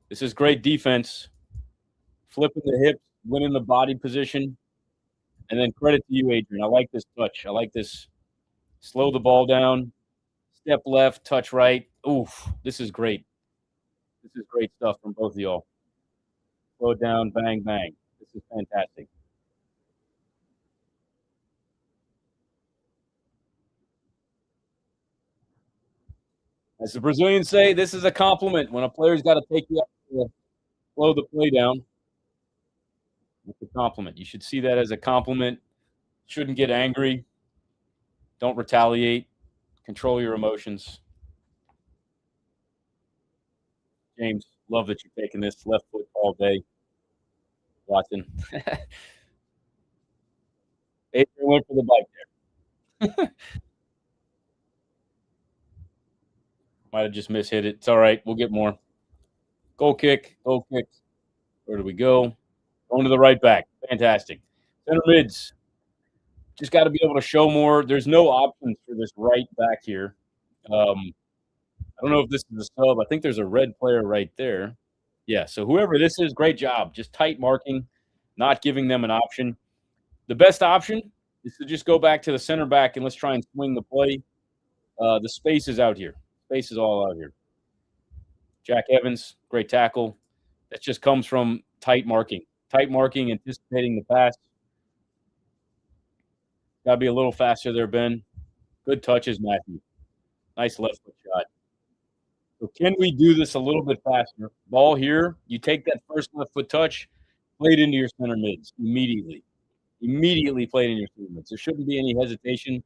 A: This is great defense. Flipping the hips, winning the body position. And then credit to you, Adrian. I like this touch. I like this. Slow the ball down. Step left, touch right. Oof. This is great. This is great stuff from both of y'all. Slow it down, bang, bang. This is fantastic. As the Brazilians say, this is a compliment. When a player's got to take you up to slow the play down, it's a compliment. You should see that as a compliment. Shouldn't get angry. Don't retaliate. Control your emotions. James, love that you're taking this left foot all day. Watson. Adrian went for the bike there. Might have just mishit it. It's all right. We'll get more. Goal kick. Goal kick. Where do we go? Going to the right back. Fantastic. Center mids. Just got to be able to show more. There's no options for this right back here. I don't know if this is a sub. I think there's a red player right there. Yeah, so whoever this is, great job. Just tight marking, not giving them an option. The best option is to just go back to the center back and let's try and swing the play. The space is out here. Space is all out here. Jack Evans, great tackle. That just comes from tight marking. Tight marking, anticipating the pass. Got to be a little faster there, Ben. Good touches, Matthew. Nice left foot shot. So can we do this a little bit faster? Ball here. You take that first left foot touch, play it into your center mids immediately. Immediately play it in your center mids. There shouldn't be any hesitation.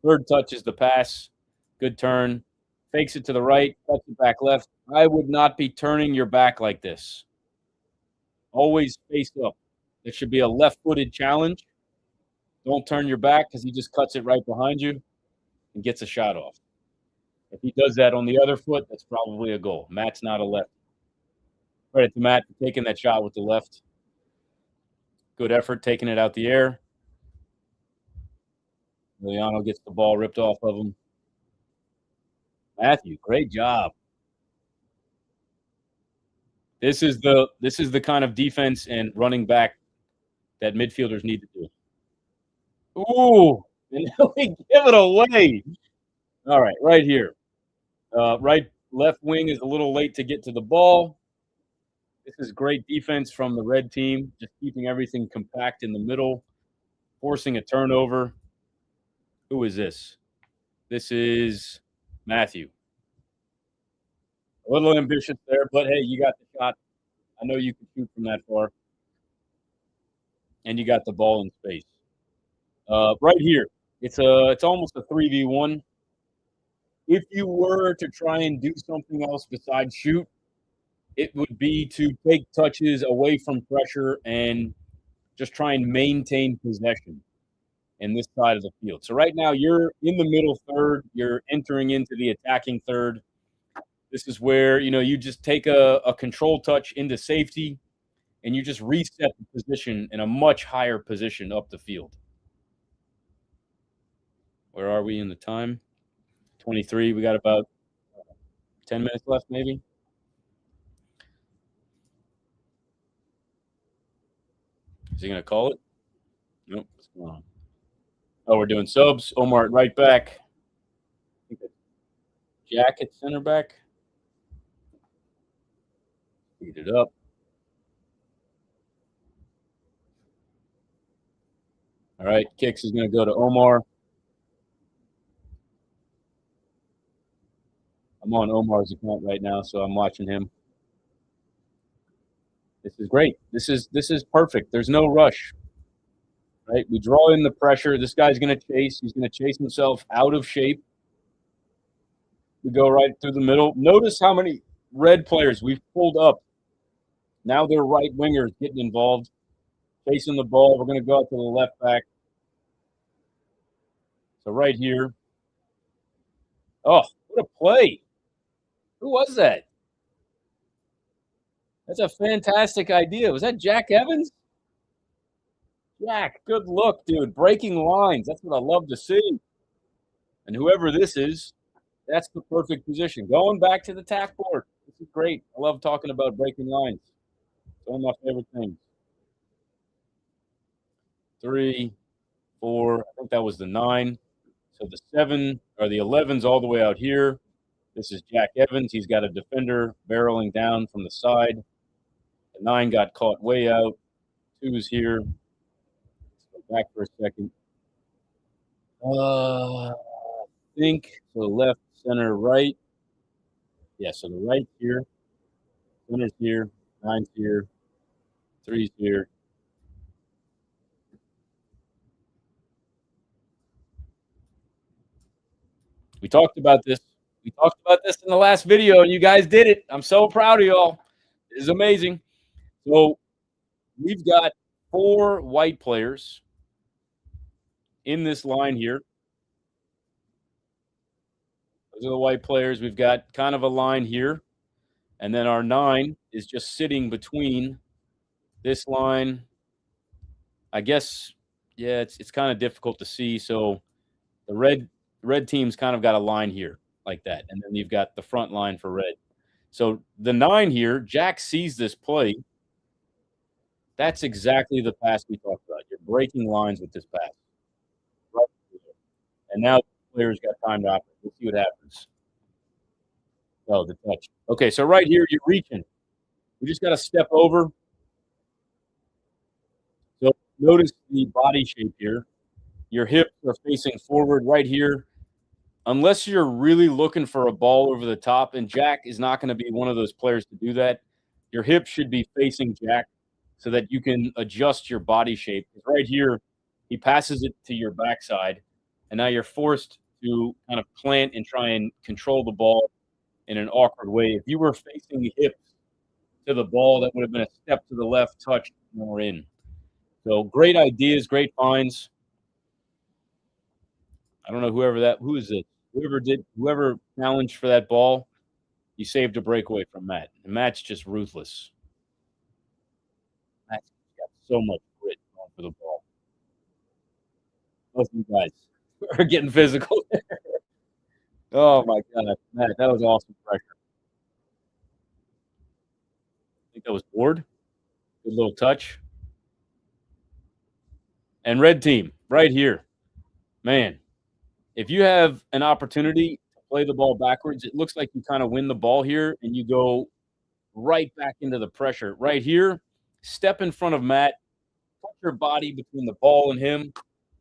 A: Third touch is the pass. Good turn. Fakes it to the right, cuts it back left. I would not be turning your back like this. Always face up. It should be a left-footed challenge. Don't turn your back because he just cuts it right behind you and gets a shot off. If he does that on the other foot, that's probably a goal. Matt's not a left. Credit to Matt for taking that shot with the left. Good effort taking it out the air. Liliano gets the ball ripped off of him. Matthew, great job. This is the kind of defense and running back that midfielders need to do. Ooh, and we give it away. All right, right here. Left wing is a little late to get to the ball. This is great defense from the red team, just keeping everything compact in the middle, forcing a turnover. Who is this? This is Matthew. A little ambitious there, but hey, you got the shot. I know you can shoot from that far. And you got the ball in space. Right here, it's almost a 3v1. If you were to try and do something else besides shoot, it would be to take touches away from pressure and just try and maintain possession in this side of the field. So right now you're in the middle third, you're entering into the attacking third. This is where, you just take a control touch into safety and you just reset the position in a much higher position up the field. Where are we in the time? 23. We got about 10 minutes left, maybe. Is he going to call it? Nope. What's going on? Oh, we're doing subs. Omar at right back. Jack at center back. Speed it up. All right. Kicks is going to go to Omar. I'm on Omar's account right now, so I'm watching him. This is great. This is perfect. There's no rush. Right? We draw in the pressure. This guy's going to chase. He's going to chase himself out of shape. We go right through the middle. Notice how many red players we've pulled up. Now they're right wingers getting involved, chasing the ball. We're going to go out to the left back. So right here. Oh, what a play. Who was that? That's a fantastic idea. Was that Jack Evans? Jack, good look, dude. Breaking lines. That's what I love to see. And whoever this is, that's the perfect position. Going back to the tack board. This is great. I love talking about breaking lines. It's one of my favorite things. 3, 4. I think that was the 9. So the 7 or the 11's all the way out here. This is Jack Evans. He's got a defender barreling down from the side. The 9 got caught way out. 2 is here. Let's go back for a second. I think so. Left, center, right. Yeah, so the right here. Center's here. 9's here. 3's here. We talked about this. We talked about this in the last video, and you guys did it. I'm so proud of y'all. It is amazing. So we've got 4 white players in this line here. Those are the white players. We've got kind of a line here. And then our 9 is just sitting between this line. I guess, yeah, it's kind of difficult to see. So the red team's kind of got a line here like that. And then you've got the front line for red. So the 9 here, Jack sees this play. That's exactly the pass we talked about. You're breaking lines with this pass. Right. And now the player's got time to operate. Let's see what happens. Oh, the touch. Okay, so right here, you're reaching. We just got to step over. So notice the body shape here. Your hips are facing forward right here. Unless you're really looking for a ball over the top, and Jack is not going to be one of those players to do that, your hips should be facing Jack so that you can adjust your body shape. Right here, he passes it to your backside, and now you're forced to kind of plant and try and control the ball in an awkward way. If you were facing the hips to the ball, that would have been a step to the left, touch, and we're in. So great ideas, great finds. I don't know who is it? Whoever challenged for that ball, you saved a breakaway from Matt. And Matt's just ruthless. Matt's got so much grit going for the ball. Both of you guys are getting physical. Oh my God, Matt, that was awesome pressure. I think that was Ward. Good little touch. And red team, right here. Man, if you have an opportunity to play the ball backwards, it looks like you kind of win the ball here and you go right back into the pressure. Right here, step in front of Matt, put your body between the ball and him,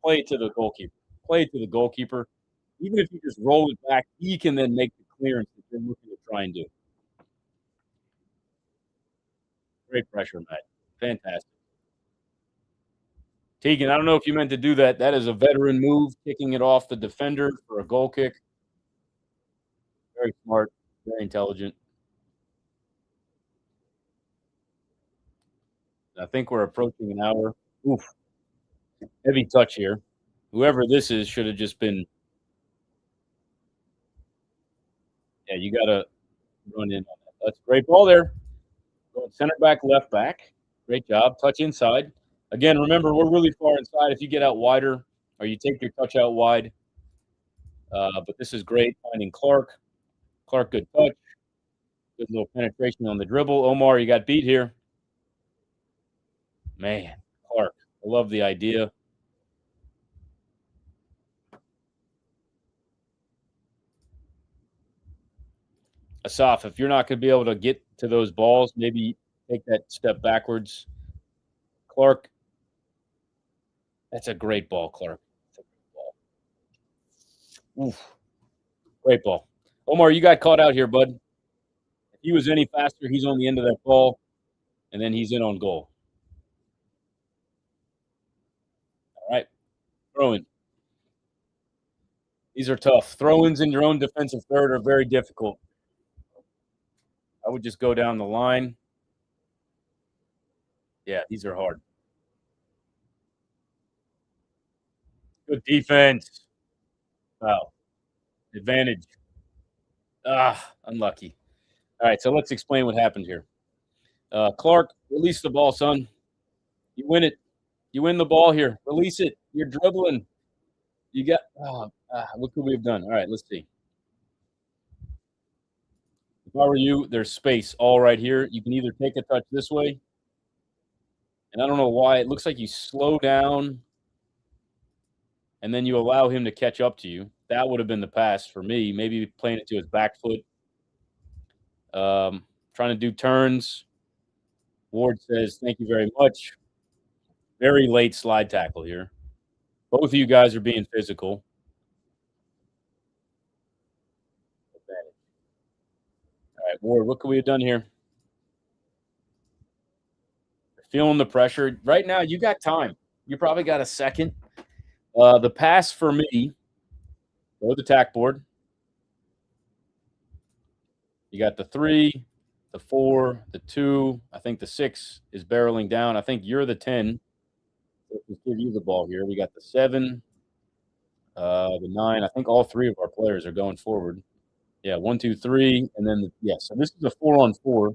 A: play it to the goalkeeper. Play it to the goalkeeper. Even if you just roll it back, he can then make the clearance that you're looking to try and do. Great pressure, Matt. Fantastic. Tegan, I don't know if you meant to do that. That is a veteran move, kicking it off the defender for a goal kick. Very smart, very intelligent. I think we're approaching an hour. Oof. Heavy touch here. Whoever this is should have just been. Yeah, you got to run in on that. That's a great ball there. Going center back, left back. Great job. Touch inside. Again, remember, we're really far inside. If you get out wider or you take your touch out wide. But this is great. Finding Clark. Clark, good touch. Good little penetration on the dribble. Omar, you got beat here. Man, Clark, I love the idea. Asaf, if you're not going to be able to get to those balls, maybe take that step backwards. Clark, that's a great ball, Clark. That's a great ball. Oof. Great ball. Omar, you got caught out here, bud. If he was any faster, he's on the end of that ball. and then he's in on goal. All right, throw-in. These are tough. Throw-ins in your own defensive third are very difficult. I would just go down the line. Yeah, these are hard. Good defense. Wow. Advantage. Unlucky. All right, so let's explain what happened here. Clark, release the ball, son. You win it. You win the ball here. Release it. You're dribbling. You got. What could we have done? All right, let's see. If I were you, there's space all right here. You can either take a touch this way, and I don't know why. It looks like you slow down, and then you allow him to catch up to you. That would have been the pass for me. Maybe playing it to his back foot. Trying to do turns. Ward says, thank you very much. Very late slide tackle here. Both of you guys are being physical. All right, Ward, what could we have done here? Feeling the pressure. Right now, you got time. You probably got a second. The pass for me, go to the tack board. You got the 3, the 4, the 2. I think the 6 is barreling down. I think you're the 10. Let's just give you the ball here. We got the 7, the 9. I think all 3 of our players are going forward. Yeah, 1, 2, 3, and then so this is a 4-on-4.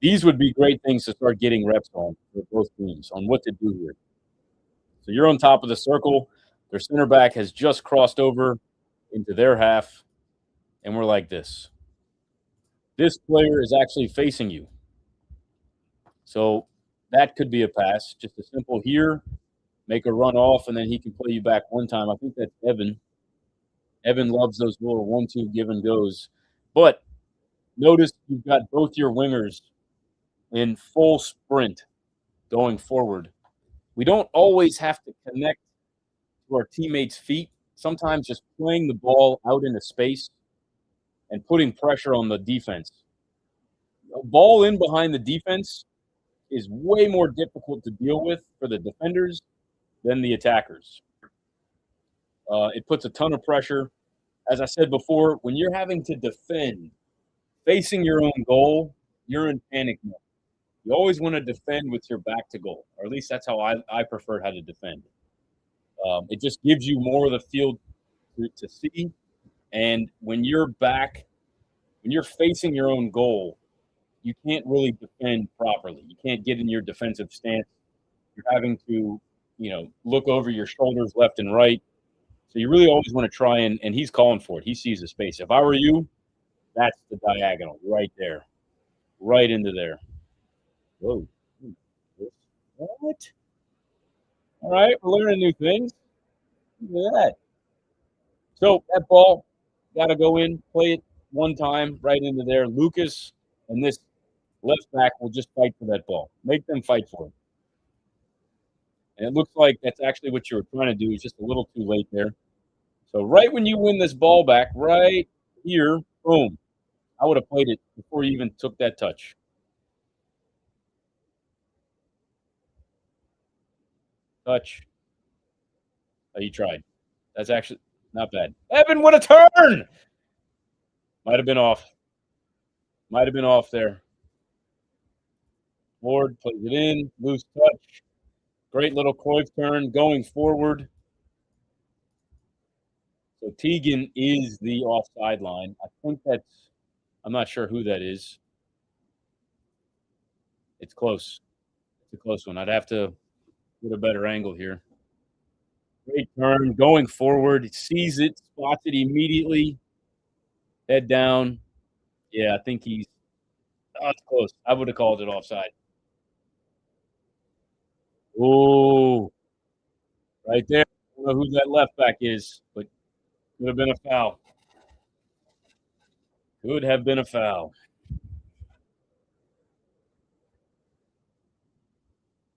A: These would be great things to start getting reps on for both teams on what to do here. So you're on top of the circle. Their center back has just crossed over into their half, and we're like this. This player is actually facing you. So that could be a pass. Just a simple here, make a run off, and then he can play you back one time. I think that's Evan. Evan loves those little 1-2 give and goes. But notice you've got both your wingers in full sprint going forward. We don't always have to connect to our teammates' feet. Sometimes just playing the ball out into space and putting pressure on the defense. A ball in behind the defense is way more difficult to deal with for the defenders than the attackers. It puts a ton of pressure. As I said before, when you're having to defend facing your own goal, you're in panic mode. You always want to defend with your back to goal, or at least that's how I prefer how to defend. It just gives you more of the field to see. And when you're facing your own goal, you can't really defend properly. You can't get in your defensive stance. You're having to, look over your shoulders left and right. So you really always want to try and he's calling for it. He sees the space. If I were you, that's the diagonal right there, right into there. Whoa. What? All right, we're learning new things. Look at that. So that ball got to go in, play it one time right into there. Lucas and this left back will just fight for that ball. Make them fight for it. And it looks like that's actually what you were trying to do. It's just a little too late there. So right when you win this ball back, right here, boom. I would have played it before you even took that touch. Touch. Oh, you tried. That's actually not bad. Evan, what a turn! Might have been off. Might have been off there. Ward plays it in. Loose touch. Great little Cruyff turn going forward. So Teagan is the offside line. I think I'm not sure who that is. It's close. It's a close one. I'd have to get a better angle here. Great turn going forward. He sees it, spots it immediately. Head down. Yeah, I think it's close. I would have called it offside. Oh, right there. I don't know who that left back is, but could have been a foul. Could have been a foul.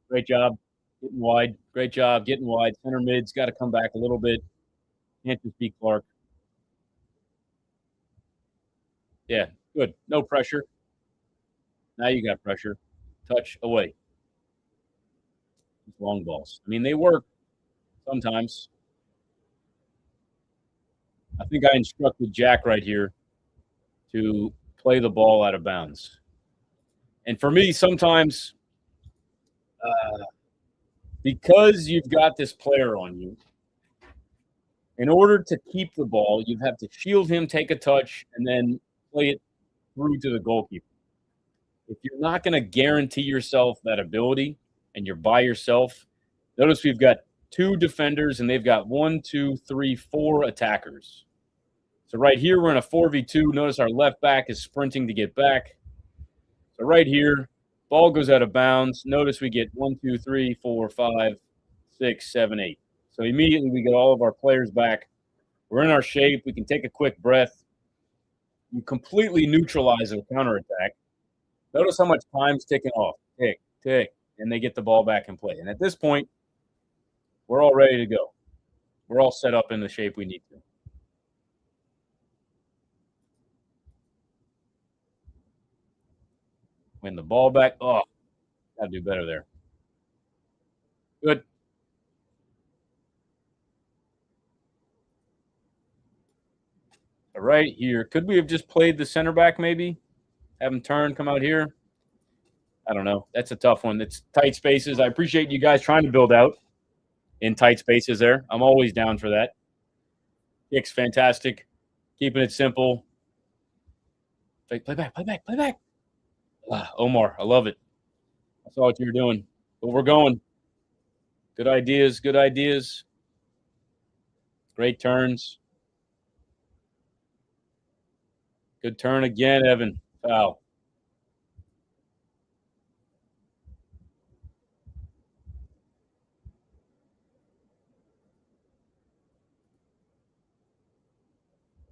A: Great job getting wide. Great job getting wide. Center mid's got to come back a little bit. Can't just be Clark. Yeah, good. No pressure. Now you got pressure. touch away. Long balls. I mean, they work sometimes. I think I instructed Jack right here to play the ball out of bounds. And for me, sometimes because you've got this player on you, in order to keep the ball, you have to shield him, take a touch, and then play it through to the goalkeeper. If you're not going to guarantee yourself that ability and you're by yourself, notice we've got 2 defenders and they've got 1, 2, 3, 4 attackers. So right here, we're in a 4v2. Notice our left back is sprinting to get back. So right here, ball goes out of bounds. Notice we get 1, 2, 3, 4, 5, 6, 7, 8. So immediately we get all of our players back. We're in our shape. We can take a quick breath. You completely neutralize a counterattack. Notice how much time's ticking off. Tick, tick. And they get the ball back in play. And at this point, we're all ready to go. We're all set up in the shape we need to. Win the ball back. Oh, got to do better there. Good. All right, here. Could we have just played the center back maybe? Have him turn, come out here? I don't know. That's a tough one. It's tight spaces. I appreciate you guys trying to build out in tight spaces there. I'm always down for that. Kick's fantastic. Keeping it simple. Play back, play back, play back. Omar, I love it. I saw what you were doing. But we're going. Good ideas, good ideas. Great turns. Good turn again, Evan. Foul.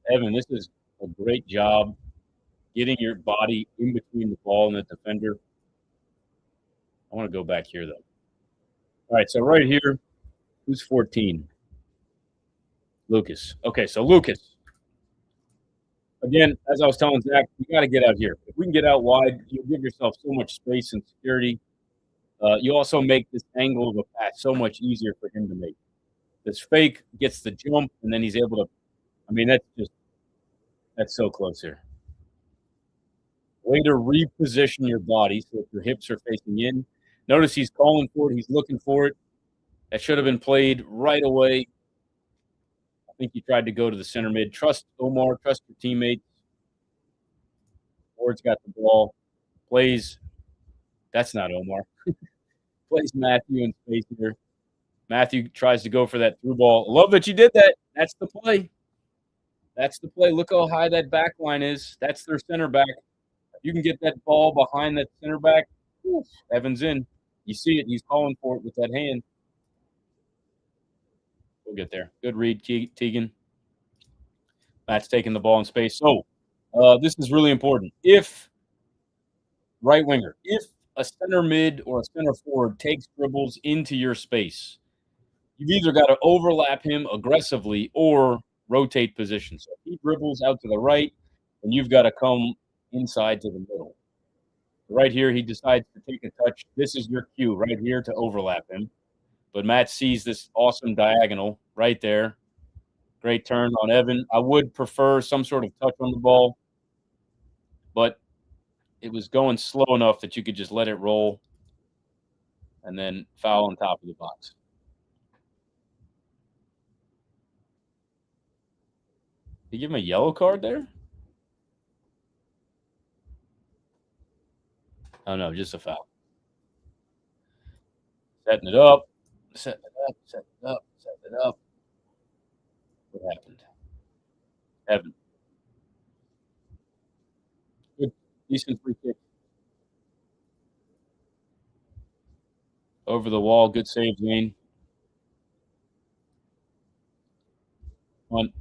A: Evan, this is a great job getting your body in between the ball and the defender. I want to go back here, though. All right, so right here, who's 14? Lucas. Okay, so Lucas. Again, as I was telling Zach, you got to get out here. If we can get out wide, you'll give yourself so much space and security. You also make this angle of a pass so much easier for him to make. This fake gets the jump, and then he's able to. I mean, that's so close here. Way to reposition your body so that your hips are facing in. Notice he's calling for it. He's looking for it. That should have been played right away. I think he tried to go to the center mid. Trust Omar. Trust your teammates. Ward's got the ball. Plays. That's not Omar. Plays Matthew in space here. Matthew tries to go for that through ball. Love that you did that. That's the play. That's the play. Look how high that back line is. That's their center back. You can get that ball behind that center back. Evan's in. You see it. He's calling for it with that hand. We'll get there. Good read, Tegan. Matt's taking the ball in space. So this is really important. If right winger, if a center mid or a center forward takes dribbles into your space, you've either got to overlap him aggressively or rotate positions. So if he dribbles out to the right, and you've got to come inside to the middle. Right here, he decides to take a touch. This is your cue right here to overlap him. But Matt sees this awesome diagonal right there. Great turn on Evan. I would prefer some sort of touch on the ball, but it was going slow enough that you could just let it roll and then foul on top of the box. Did you give him a yellow card there? Oh, no, just a foul. Setting it up, setting it up, setting it up, setting it up. What happened? Evan. Good, decent free kick. Over the wall, good save, Zane. One.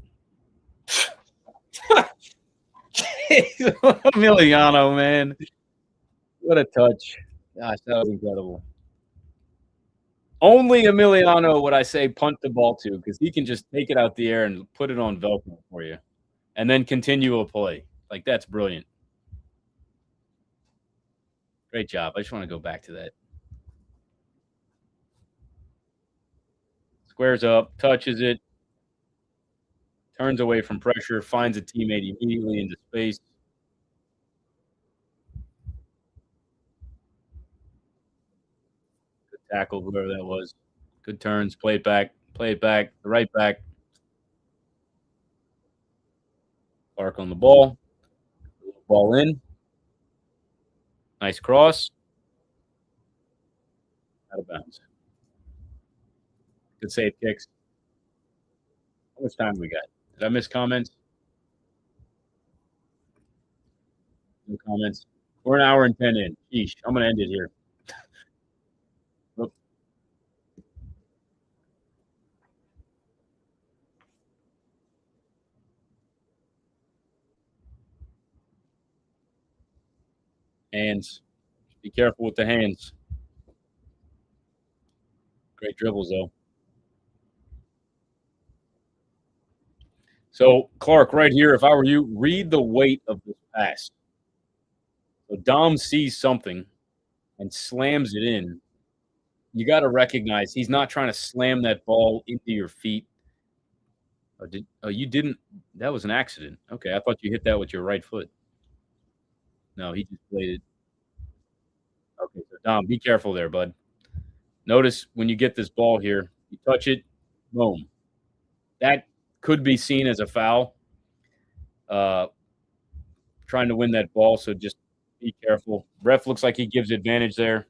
A: Emiliano, man. What a touch. Gosh, that was incredible. Only Emiliano would I say punt the ball to, because he can just take it out the air and put it on Velcro for you and then continue a play. Like, that's brilliant. Great job. I just want to go back to that. Squares up, touches it, turns away from pressure, finds a teammate immediately into space. Good tackle, whoever that was. Good turns, play it back, the right back. Clark on the ball. Ball in. Nice cross. Out of bounds. Good save kicks. How much time we got? Did I miss comments? No comments. We're an hour and 10 in. Sheesh. I'm going to end it here. Oop. Hands. Be careful with the hands. Great dribbles, though. So, Clark, right here, if I were you, read the weight of this pass. So Dom sees something and slams it in. You got to recognize he's not trying to slam that ball into your feet. You didn't? That was an accident. Okay, I thought you hit that with your right foot. No, he just played it. Okay, so Dom, be careful there, bud. Notice when you get this ball here, you touch it, boom. That could be seen as a foul. Trying to win that ball, so just be careful. Ref looks like he gives advantage there.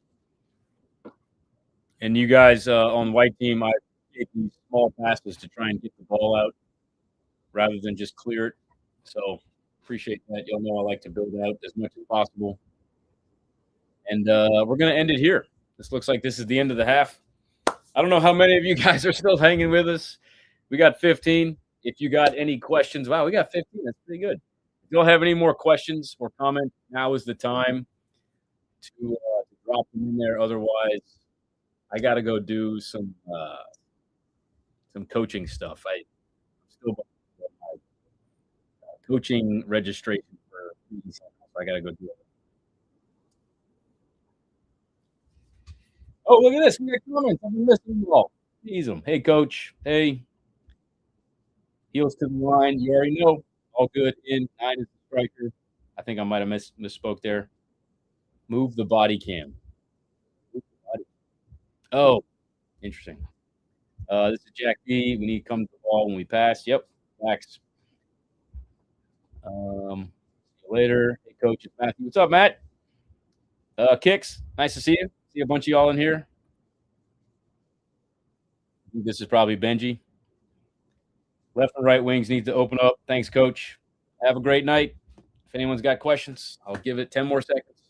A: And you guys on the white team, I take these small passes to try and get the ball out rather than just clear it. So appreciate that. Y'all know I like to build out as much as possible. And we're going to end it here. This looks like this is the end of the half. I don't know how many of you guys are still hanging with us. We got 15. If you got any questions, wow, we got 15. That's pretty good. If you don't have any more questions or comments, now is the time to drop them in there. Otherwise, I got to go do some coaching stuff. I'm still my coaching registration for PECNL, so I got to go do it. Oh, look at this. We got comments. I've been missing them all. Tease them. Hey, coach. Hey. Heels to the line. You already know. All good. In. 9 is the striker. I think I might have misspoke there. Move the body cam. Move the body. Oh, interesting. This is Jack B. We need to come to the ball when we pass. Yep. Max. See you later. Hey, coach. It's Matthew. What's up, Matt? Kicks. Nice to see you. See a bunch of y'all in here. I think this is probably Benji. Left and right wings need to open up. Thanks, coach. Have a great night. If anyone's got questions, I'll give it 10 more seconds.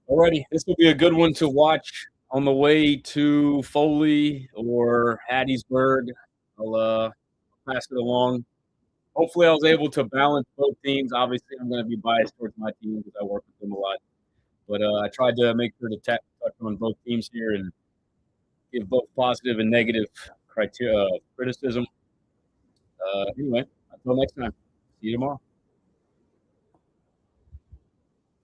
A: Alrighty, this will be a good one to watch on the way to Foley or Hattiesburg. I'll pass it along. Hopefully, I was able to balance both teams. Obviously, I'm going to be biased towards my team because I work with them a lot. But I tried to make sure to touch on both teams here and give both positive and negative criticism. Anyway, until next time. See you tomorrow.